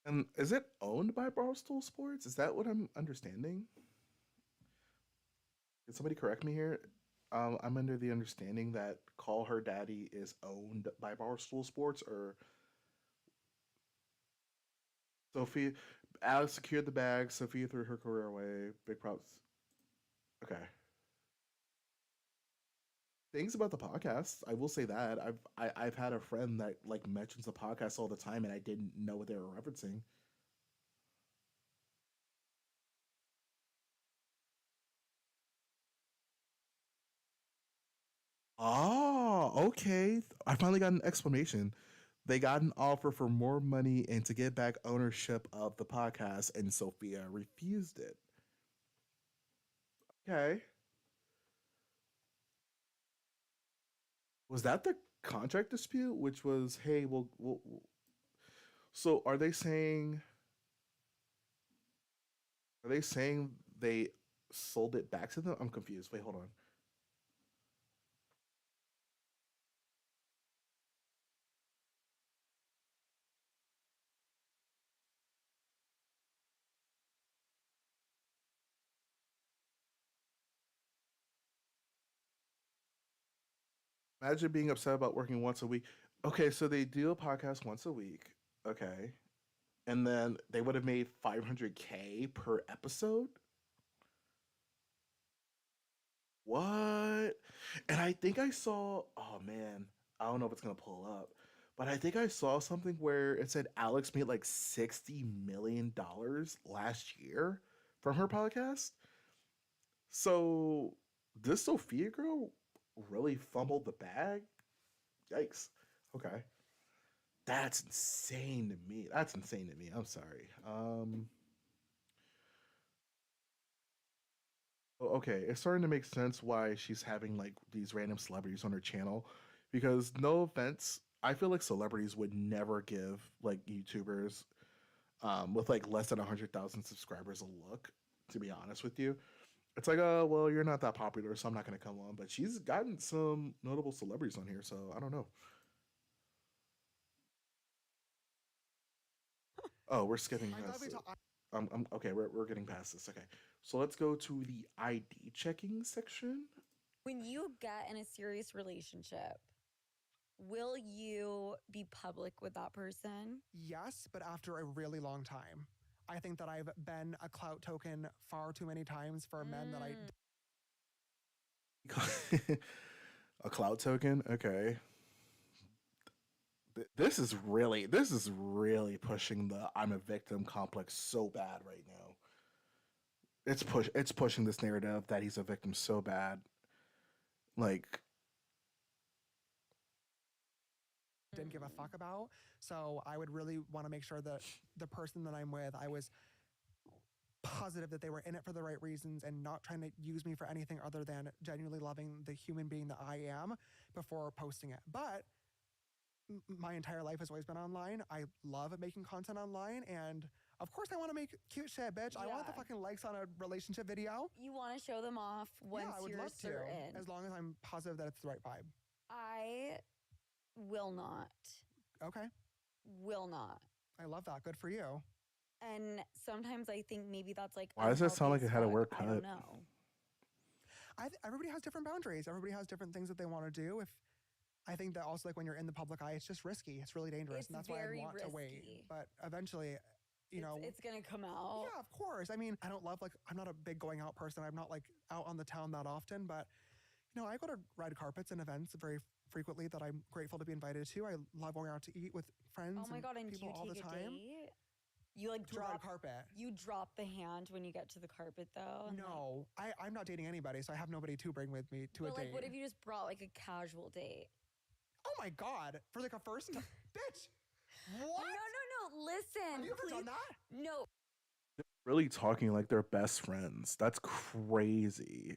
S1: And is it owned by Barstool Sports? Is that what I'm understanding? Can somebody correct me here? I'm under the understanding that Call Her Daddy is owned by Barstool Sports, or Sophia. Alex secured the bag. Sophia threw her career away. Big props. Okay. Things about the podcast. I will say that I've had a friend that like mentions the podcast all the time, and I didn't know what they were referencing. Oh, okay. I finally got an explanation. They got an offer for more money and to get back ownership of the podcast, and Sophia refused it. Okay. Was that the contract dispute? Which was, hey, so are they saying they sold it back to them? I'm confused. Wait, hold on. Imagine being upset about working once a week. Okay, so they do a podcast once a week. Okay. And then they would have made 500K per episode. What? And I think I saw, oh man, I don't know if it's gonna pull up, but I think I saw something where it said Alex made like $60 million last year from her podcast. So this Sophia girl really fumbled the bag. Yikes. Okay. That's insane to me. That's insane to me. I'm sorry. Okay, it's starting to make sense why she's having like these random celebrities on her channel. Because no offense, I feel like celebrities would never give like YouTubers with like less than 100,000 subscribers a look. To be honest with you, it's like, oh well, you're not that popular, so I'm not gonna come on. But she's gotten some notable celebrities on here, so I don't know. Oh, we're skipping
S2: I'm glad
S1: past
S2: we
S1: it.
S2: talked.
S1: Okay. We're getting past this. Okay, so let's go to the ID checking section.
S4: When you get in a serious relationship, will you be public with that person?
S2: Yes, but after a really long time. I think that I've been a clout token far too many times for men that I
S1: A cloud token. Okay, this is really pushing the I'm a victim complex so bad right now. It's pushing this narrative that he's a victim so bad. Like,
S2: didn't give a fuck about. So I would really want to make sure that the person that I'm with, I was positive that they were in it for the right reasons and not trying to use me for anything other than genuinely loving the human being that I am before posting it. But my entire life has always been online. I love making content online, and of course I want to make cute shit, bitch. I want the
S4: Yeah.
S2: fucking likes on a relationship video.
S4: You want to show them off once
S2: Yeah, I would
S4: you're
S2: love
S4: certain.
S2: to, as long as I'm positive that it's the right vibe.
S4: I will not.
S2: Okay,
S4: Will not.
S2: I love that. Good for you.
S4: And sometimes I think maybe that's like
S1: why does it sound like
S4: unhealthy
S1: it
S4: as
S1: had a
S4: fuck.
S1: word
S4: I don't
S1: cut?
S4: know.
S2: Everybody has different boundaries. Everybody has different things that they want to do. If I think that also, like, when you're in the public eye, it's just risky. It's really dangerous,
S4: It's
S2: and that's why I
S4: very
S2: want to wait.
S4: risky.
S2: But eventually, you know,
S4: It's gonna come out.
S2: yeah, of course. I mean, I don't love, like, I'm not a big going out person. I'm not like out on the town that often, but I go to red carpets and events very frequently that I'm grateful to be invited to. I love going out to eat with friends
S4: Oh my god! And do
S2: people
S4: you
S2: all the
S4: take a
S2: time.
S4: date? You like
S2: To a red
S4: drop.
S2: carpet.
S4: You drop the hand when you get to the carpet though. and, like-
S2: No, I'm not dating anybody, so I have nobody to bring with me to
S4: but
S2: a
S4: like,
S2: date.
S4: what if you just brought like a casual date?
S2: Oh my god, for like a first time, bitch. What?
S4: No. Listen.
S2: Have you ever
S4: please.
S2: done that?
S4: No.
S1: Really talking like they're best friends. That's crazy.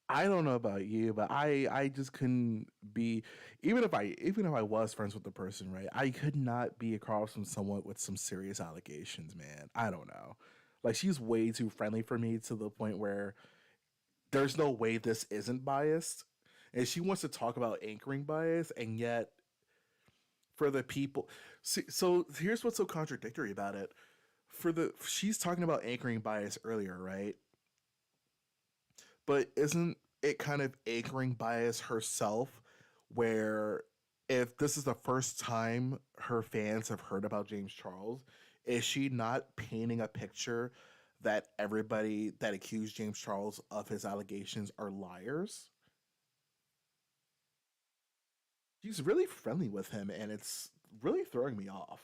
S1: I don't know about you, but I just couldn't be even if I was friends with the person, right? I could not be across from someone with some serious allegations, man. I don't know. Like, she's way too friendly for me to the point where there's no way this isn't biased. And she wants to talk about anchoring bias, and yet for the people, see, so here's what's so contradictory about it. She's talking about anchoring bias earlier, right? But isn't it kind of anchoring bias herself, where if this is the first time her fans have heard about James Charles, is she not painting a picture that everybody that accused James Charles of his allegations are liars? She's really friendly with him, and it's really throwing me off.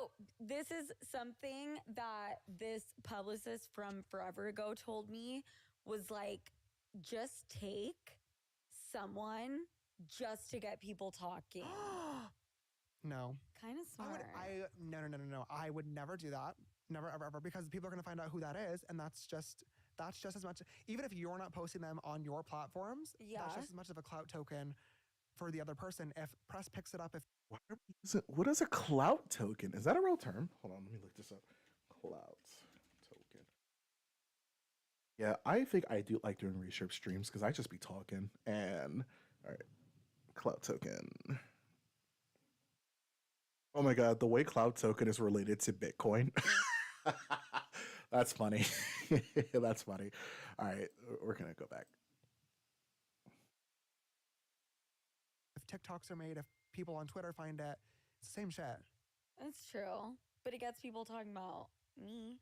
S4: Oh, this is something that this publicist from forever ago told me was like, just take someone just to get people talking.
S2: No.
S4: Kind of smart.
S2: No. I would never do that. Never, ever, ever, because people are going to find out who that is, and that's just as much. Even if you're not posting them on your platforms,
S4: Yeah.
S2: that's just as much of a clout token for the other person. If press picks it up, if
S1: What is a clout token? Is that a real term? Hold on, let me look this up. Clout token. Yeah, I think I do like doing research streams because I just be talking. And all right, clout token. Oh my god, the way cloud token is related to Bitcoin. That's funny. That's funny. All right, we're gonna go back.
S2: TikToks are made, if people on Twitter find it, it's the same shit.
S4: That's true. But it gets people talking about me.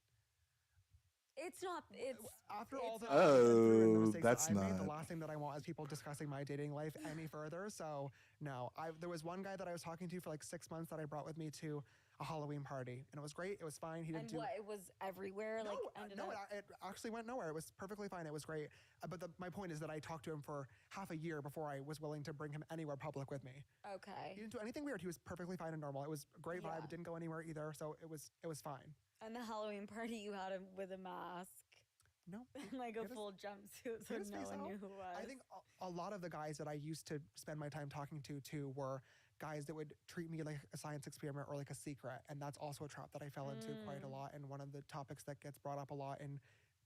S4: It's not. It's
S2: After
S4: it's
S2: all that
S4: not-
S2: I've been through and the
S1: Oh,
S2: mistakes
S1: that's
S2: that I made, the
S1: not-
S2: last thing that I want is people discussing my dating life any further. So no, there was one guy that I was talking to for like 6 months that I brought with me to a Halloween party, and it was great. It was fine. He didn't
S4: And
S2: do
S4: what, it was everywhere?
S2: no,
S4: Like, ended
S2: no,
S4: up.
S2: it actually went nowhere. It was perfectly fine. It was great. But my point is that I talked to him for half a year before I was willing to bring him anywhere public with me.
S4: Okay.
S2: He didn't do anything weird. He was perfectly fine and normal. It was a great
S4: Yeah.
S2: vibe. It didn't go anywhere either. So it was fine.
S4: And the Halloween party, you had him with a mask.
S2: No.
S4: Like a
S2: Get his-
S4: full jumpsuit, so
S2: get his
S4: no
S2: face
S4: one
S2: out.
S4: knew who it was.
S2: I think a lot of the guys that I used to spend my time talking to too were guys that would treat me like a science experiment or like a secret. And that's also a trap that I fell into quite a lot. And one of the topics that gets brought up a lot in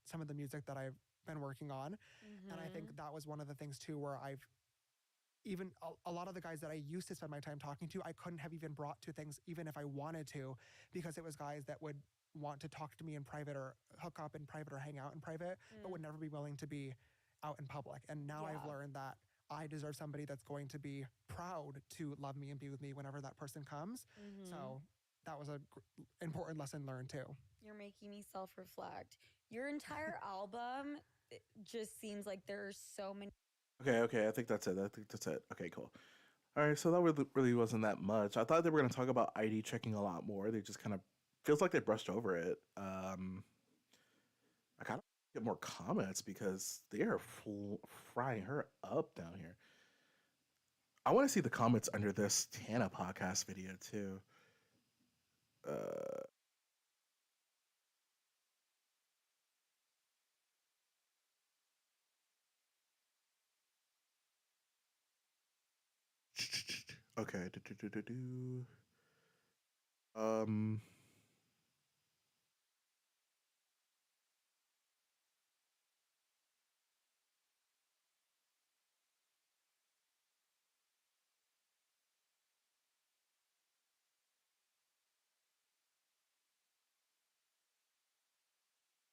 S2: some of the music that I've been working on. And I think that was one of the things too where I've even a lot of the guys that I used to spend my time talking to, I couldn't have even brought to things even if I wanted to, because it was guys that would want to talk to me in private or hook up in private or hang out in private, but would never be willing to be out in public. And now I've
S4: Yeah.
S2: learned that I deserve somebody that's going to be proud to love me and be with me whenever that person comes. So that was a important lesson learned too.
S4: You're making me self-reflect. Your entire album it just seems like there's so many.
S1: Okay, I think that's it. Okay, cool. All right, so that really wasn't that much. I thought they were going to talk about ID checking a lot more. They just kind of feels like they brushed over it. I kind of get more comments because they are frying her up down here. I want to see the comments under this Tana podcast video too. Okay. Um.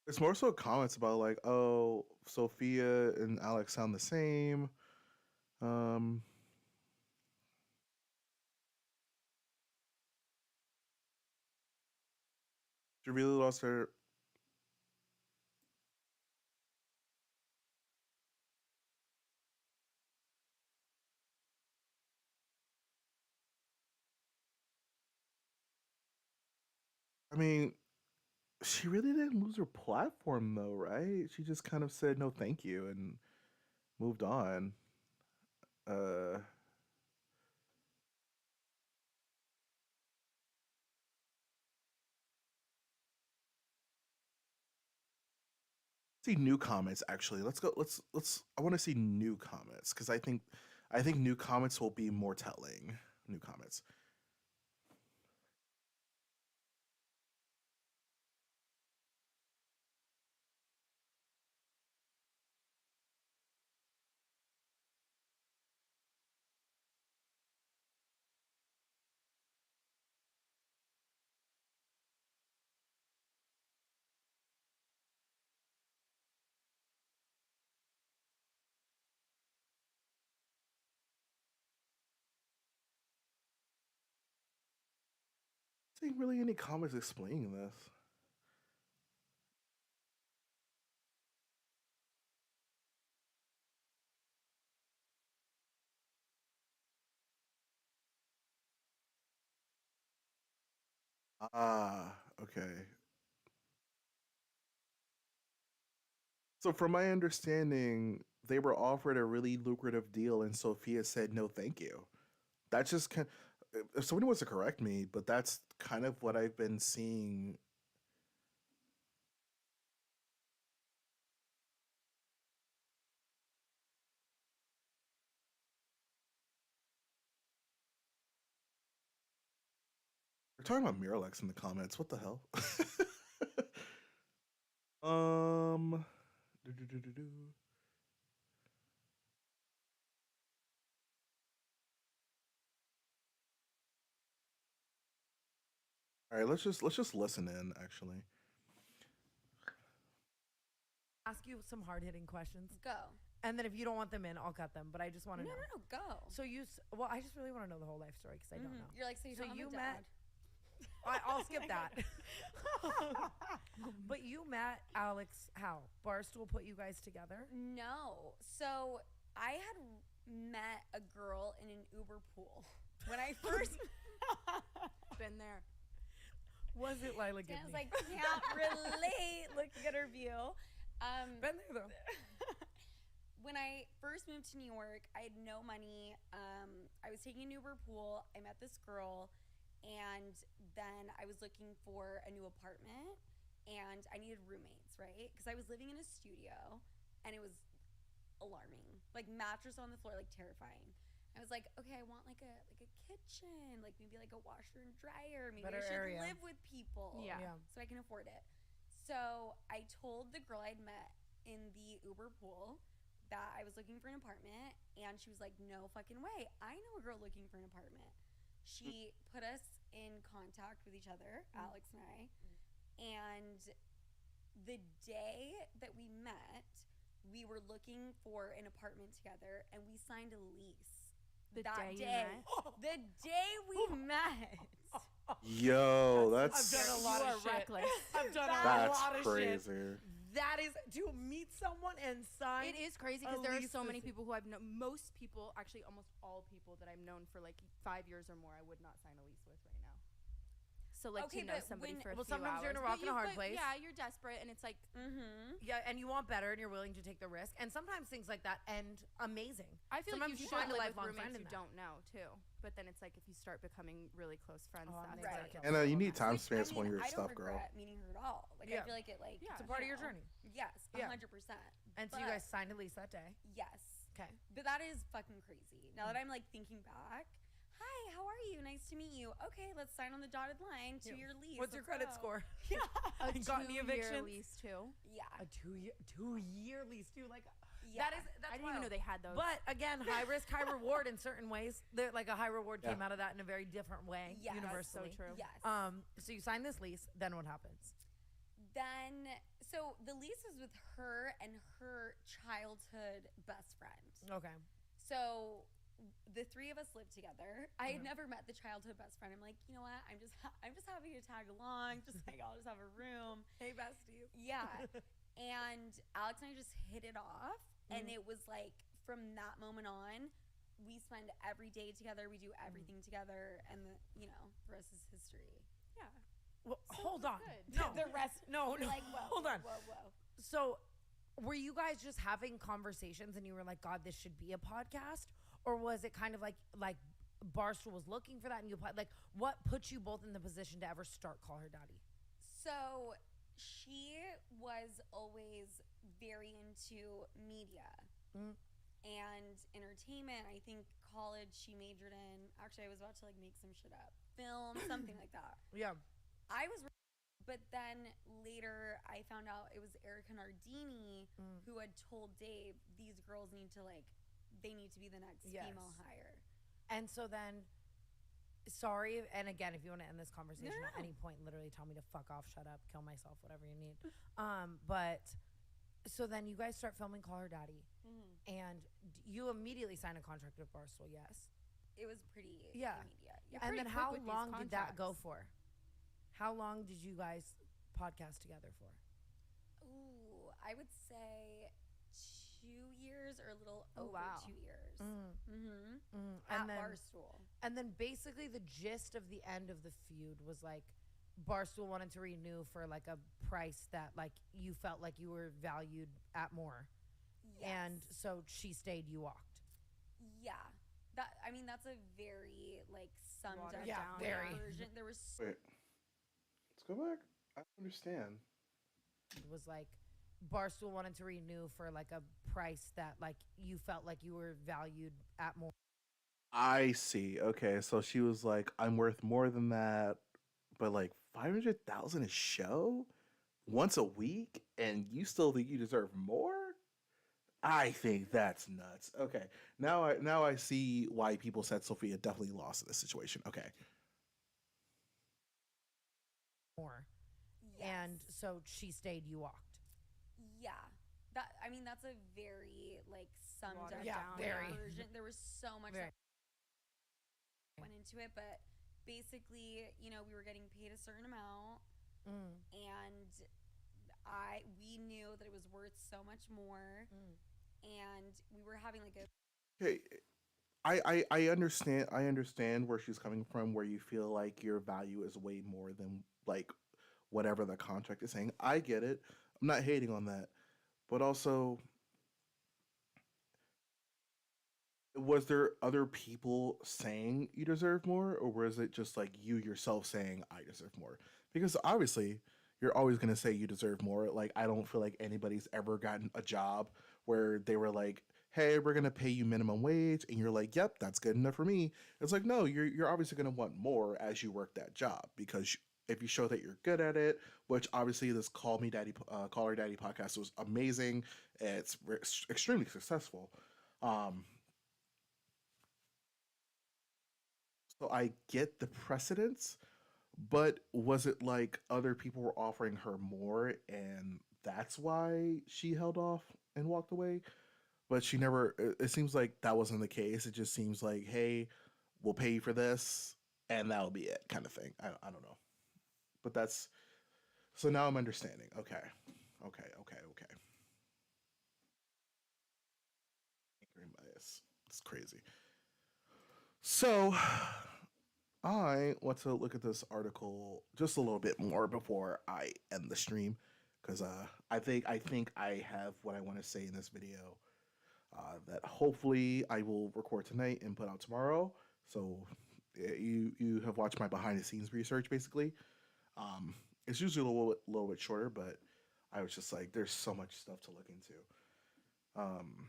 S1: It's more so comments about like, oh, Sophia and Alex sound the same. Um. She really lost her. I mean, she really didn't lose her platform though, right? She just kind of said no, thank you, and moved on. Uh. See new comments actually. Let's go. Let's. I want to see new comments because I think new comments will be more telling. New comments. Seeing really any comments explaining this. Ah, okay. So from my understanding, they were offered a really lucrative deal, and Sophia said no, thank you. That's just kind. If somebody wants to correct me, but that's kind of what I've been seeing. We're talking about Miralex in the comments. What the hell? um. do-do-do-do-do. All right, let's just listen in. Actually,
S5: Ask you some hard hitting questions.
S4: Go.
S5: And then if you don't want them in, I'll cut them. But I just want to
S4: No,
S5: know.
S4: no, no, go.
S5: So well, I just really want to know the whole life story because I don't know.
S4: You're like, so you
S5: So
S4: don't have
S5: you
S4: a
S5: met-
S4: dad.
S5: I'll skip that. But you met Alex how? Barstool put you guys together?
S4: No. So I had met a girl in an Uber pool when I first.
S5: Been there. Was it Lila
S4: Dana's
S5: Gibney?
S4: like, can't relate. Looking at her view.
S5: Been there though.
S4: When I first moved to New York, I had no money. I was taking an Uber pool. I met this girl, and then I was looking for a new apartment, and I needed roommates, right? Because I was living in a studio, and it was alarming. Like mattress on the floor, like terrifying. I was like, okay, I want like a kitchen, like maybe like a washer and dryer. Maybe
S5: Better
S4: I should
S5: area.
S4: live with people,
S6: Yeah.
S4: so I can afford it. So I told the girl I'd met in the Uber pool that I was looking for an apartment, and she was like, no fucking way. I know a girl looking for an apartment. She put us in contact with each other, Alex and I, and the day that we met, we were looking for an apartment together, and we signed a lease.
S6: The
S4: that
S6: day you
S4: day,
S6: met?
S4: the day we met.
S1: Yo,
S5: I've
S1: that's
S5: done a lot
S6: You
S5: of
S6: are
S5: shit.
S6: reckless.
S5: I've done a
S1: that's
S5: lot of
S1: crazy.
S5: shit. That is to meet someone and sign.
S6: It is crazy
S5: a
S6: because there are
S5: lease
S6: so many
S5: is-
S6: people who I've known. Most people, actually, almost all people that I've known for like 5 years or more, I would not sign a lease with right now. So like
S4: Okay,
S6: to know
S4: but
S6: somebody
S4: when-
S6: for a
S5: Well,
S6: few
S5: sometimes you're in a
S6: hours.
S5: rock and a hard
S6: But
S5: place.
S6: Yeah, you're desperate, and it's like
S4: Mm-hmm.
S5: Yeah, and you want better, and you're willing to take the risk. And sometimes things like that end amazing.
S6: I feel
S5: Sometimes
S6: like you
S5: you
S6: should
S5: find a
S6: live with
S5: lifelong friend
S6: roommates
S5: in
S6: you
S5: that.
S6: don't know too. But then it's like if you start becoming really close friends,
S5: Oh,
S6: that's
S5: right.
S6: like
S1: And you need time
S4: Which,
S1: spans
S4: I
S1: when
S4: mean,
S1: you're
S4: I don't
S1: stuff, girl.
S4: regret meeting her at all. Like
S5: Yeah.
S4: I feel like it like
S6: Yeah.
S5: It's a part of your
S4: you know,
S5: journey.
S4: Yes,
S5: Yeah.
S4: 100%.
S5: And so you guys signed a lease that day.
S4: Yes.
S5: Okay.
S4: But that is fucking crazy. Now that I'm like thinking back, hi, how are you? Nice to meet you. Okay, let's sign on the dotted line to
S5: Yeah.
S4: your lease.
S5: What's your
S4: Let's
S5: credit
S4: go.
S5: score?
S4: Yeah.
S6: a
S5: Got any
S6: 2-year
S5: evictions?
S6: lease too.
S4: Yeah.
S5: A two-year lease too. Like
S4: Yeah.
S5: that's
S6: I didn't even know
S5: wild.
S6: they had those.
S5: But again, high risk, high reward in certain ways. There, like a high reward came
S1: Yeah.
S5: out of that in a very different way,
S4: Yes. That's
S6: so
S5: universally.
S6: true.
S4: Yes.
S5: So you sign this lease. Then what happens?
S4: Then so the lease is with her and her childhood best friend.
S5: Okay.
S4: So the three of us lived together. I had
S5: Mhm.
S4: never met the childhood best friend. I'm like, you know what? I'm just happy to tag along. Just like I'll just have a room.
S5: Hey, besties.
S4: Yeah. And Alex and I just hit it off, and
S5: Mhm.
S4: it was like from that moment on, we spend every day together. We do everything together, and the rest is history.
S6: Yeah.
S5: Well,
S6: So
S5: hold
S6: it was
S5: on.
S6: good.
S5: No.
S4: The rest,
S5: No.
S4: you're like, whoa,
S5: Hold on.
S4: whoa.
S5: So, were you guys just having conversations and you were like, God, this should be a podcast? Or was it kind of like Barstool was looking for that and you applied? Like, what put you both in the position to ever start Call Her Daddy?
S4: So she was always very into media
S5: Mhm.
S4: and entertainment. I think college she majored in. Actually, I was about to like make some shit up. Film, something like that.
S5: Yeah.
S4: I was, but then later I found out it was Erica Nardini who had told Dave these girls need to they need to be the next
S5: Yes.
S4: female hire.
S5: And so then, sorry, and again, if you want to end this conversation
S4: No.
S5: at any point, literally tell me to fuck off, shut up, kill myself, whatever you need. But so then you guys start filming Call Her Daddy, and you immediately sign a contract with Barstool, yes?
S4: It was pretty
S5: Yeah.
S4: immediate. Yeah.
S5: And
S6: pretty
S5: then
S6: quick
S5: how
S6: with these
S5: long did that go
S6: contracts.
S5: for? How long did you guys podcast together for?
S4: Ooh, I would say 2 years or a little
S6: Oh,
S4: over
S6: wow.
S4: 2 years.
S5: Mm.
S4: At
S5: And then,
S4: Barstool.
S5: and then basically the gist of the end of the feud was like Barstool wanted to renew for like a price that like you felt like you were valued at more.
S4: Yes.
S5: And so she stayed, you walked.
S4: Yeah. That's a very summed
S6: Watered
S4: up
S5: Yeah, very.
S4: version. There was
S1: Wait, let's go back. I don't understand.
S5: It was like Barstool wanted to renew for like a price that like you felt like you were valued at more.
S1: I see. Okay, so she was like, "I'm worth more than that," but like 500,000 a show once a week, and you still think you deserve more? I think that's nuts. Okay, now I see why people said Sophia definitely lost in this situation. Okay,
S5: More.
S4: yes.
S5: And so she stayed, you walked.
S4: Yeah. That's a very summed
S6: Watered
S4: up
S5: Yeah, very.
S4: version. There was so much
S5: Very.
S4: that went into it, but basically, we were getting paid a certain amount, and we knew that it was worth so much more, and we were having a
S1: okay. I understand where she's coming from, where you feel like your value is way more than like whatever the contract is saying. I get it. I'm not hating on that. But also, was there other people saying you deserve more, or was it just like you yourself saying I deserve more? Because obviously, you're always going to say you deserve more. Like, I don't feel like anybody's ever gotten a job where they were like, "Hey, we're going to pay you minimum wage," and you're like, "Yep, that's good enough for me." It's like, no, you're obviously going to want more as you work that job, because if you show that you're good at it, which obviously this Call Her Daddy podcast was amazing. It's extremely successful. Um, So I get the precedence, but was it like other people were offering her more and that's why she held off and walked away? But she never, it seems like that wasn't the case. It just seems like, hey, we'll pay you for this and that'll be it kind of thing. I don't know. But that's, so now I'm understanding. Okay. Okay. Okay. Okay. Green bias. It's crazy. So I want to look at this article just a little bit more before I end the stream, because I think I have what I want to say in this video. That hopefully I will record tonight and put out tomorrow. So you have watched my behind the scenes research basically. It's usually a little bit shorter, but I was just like, there's so much stuff to look into. Um,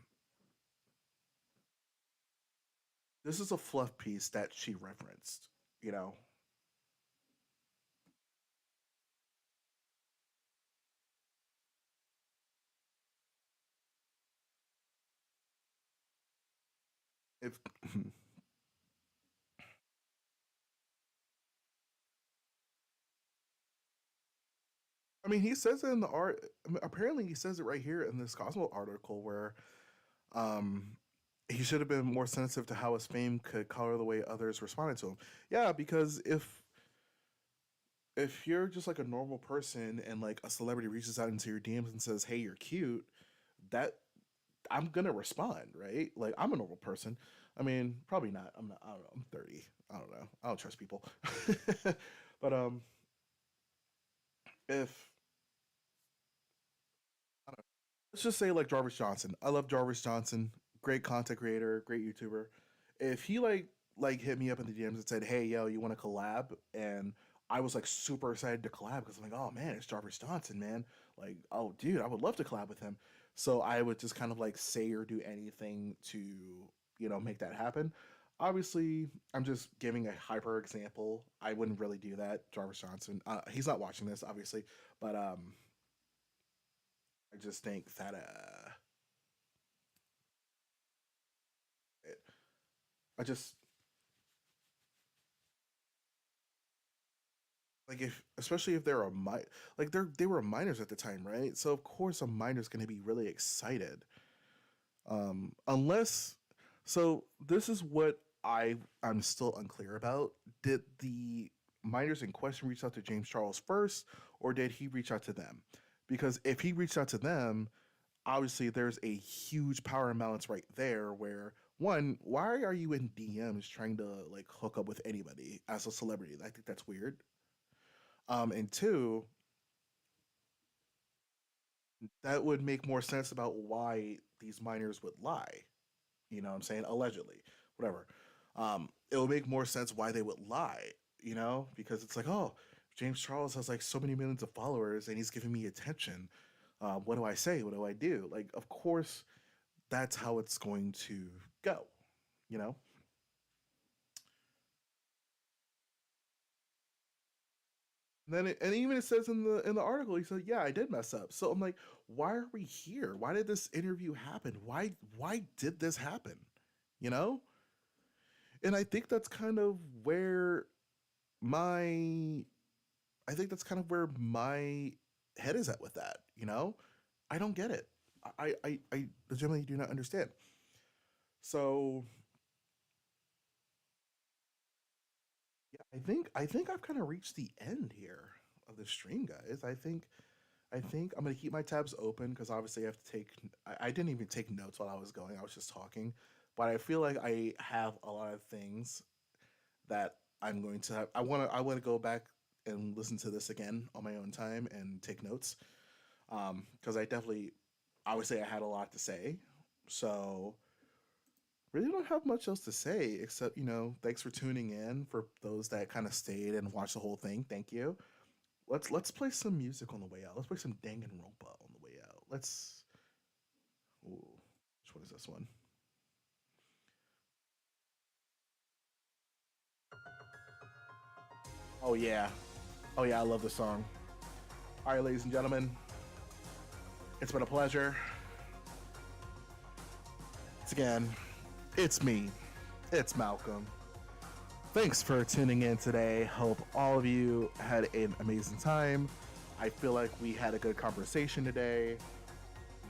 S1: this is a fluff piece that she referenced. You know, if I mean, he says it in the art. I mean, apparently, he says it right here in this Cosmo article where um, he should have been more sensitive to how his fame could color the way others responded to him. Yeah, because if you're just like a normal person and like a celebrity reaches out into your DMs and says, "Hey, you're cute," that I'm gonna respond, right? Like I'm a normal person. I mean, probably not. I'm not. I don't know. I'm 30. I don't know. I don't trust people. But if let's just say like Jarvis Johnson. I love Jarvis Johnson. Great content creator, great YouTuber. If he like hit me up in the DMs and said, "Hey, yo, you want to collab?" and I was like super excited to collab because I'm like, "Oh man, it's Jarvis Johnson, man! Like, oh dude, I would love to collab with him." So I would just kind of like say or do anything to make that happen. Obviously, I'm just giving a hyper example. I wouldn't really do that, Jarvis Johnson. He's not watching this, obviously, but I just think that it, I just like if especially if they're like they were minors at the time, right? So of course a minor's going to be really excited. Unless so this is what I'm still unclear about. Did the minors in question reach out to James Charles first or did he reach out to them? Because if he reached out to them, obviously there's a huge power imbalance right there where one, why are you in DMs trying to like hook up with anybody as a celebrity? I think that's weird. And two, that would make more sense about why these minors would lie. You know what I'm saying? Allegedly, whatever. It would make more sense why they would lie, because it's like, oh, James Charles has like so many millions of followers and he's giving me attention. What do I say? What do I do? Like, of course, that's how it's going to go, you know? And even it says in the article, he said, "Yeah, I did mess up." So I'm like, why are we here? Why did this interview happen? Why did this happen? You know? And where my I think that's kind of where my head is at with that. I don't get it. I legitimately do not understand. So yeah, I think I've kind of reached the end here of the stream, guys. I think I'm gonna keep my tabs open because obviously I have to take. I didn't even take notes while I was going. I was just talking, but I feel like I have a lot of things that I'm going to have. I want to go back and listen to this again on my own time and take notes. Because I definitely, obviously, I had a lot to say. So, really don't have much else to say except, thanks for tuning in. For those that kind of stayed and watched the whole thing, thank you. Let's play some music on the way out. Let's play some Danganronpa on the way out. Let's. Ooh, which one is this one? Oh yeah, oh yeah, I love this song. All right, ladies and gentlemen, it's been a pleasure. It's again, it's me, it's Malcolm. Thanks for tuning in today. Hope all of you had an amazing time. I feel like we had a good conversation today.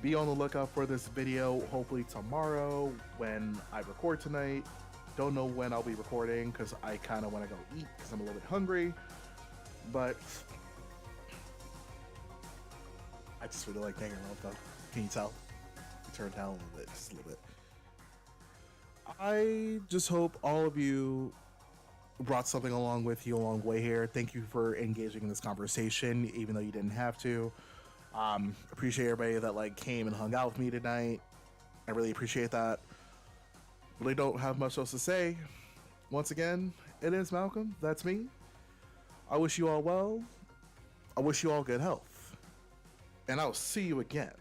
S1: Be on the lookout for this video hopefully tomorrow when I record tonight. Don't know when I'll be recording because I kind of want to go eat because I'm a little bit hungry. But I just really like Danganronpa. Can you tell? I turned down a little bit, just a little bit. I just hope all of you brought something along with you along the way here. Thank you for engaging in this conversation, even though you didn't have to. Appreciate everybody that came and hung out with me tonight. I really appreciate that. Really don't have much else to say. Once again, it is Malcolm. That's me. I wish you all well. I wish you all good health. And I'll see you again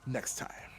S1: next time.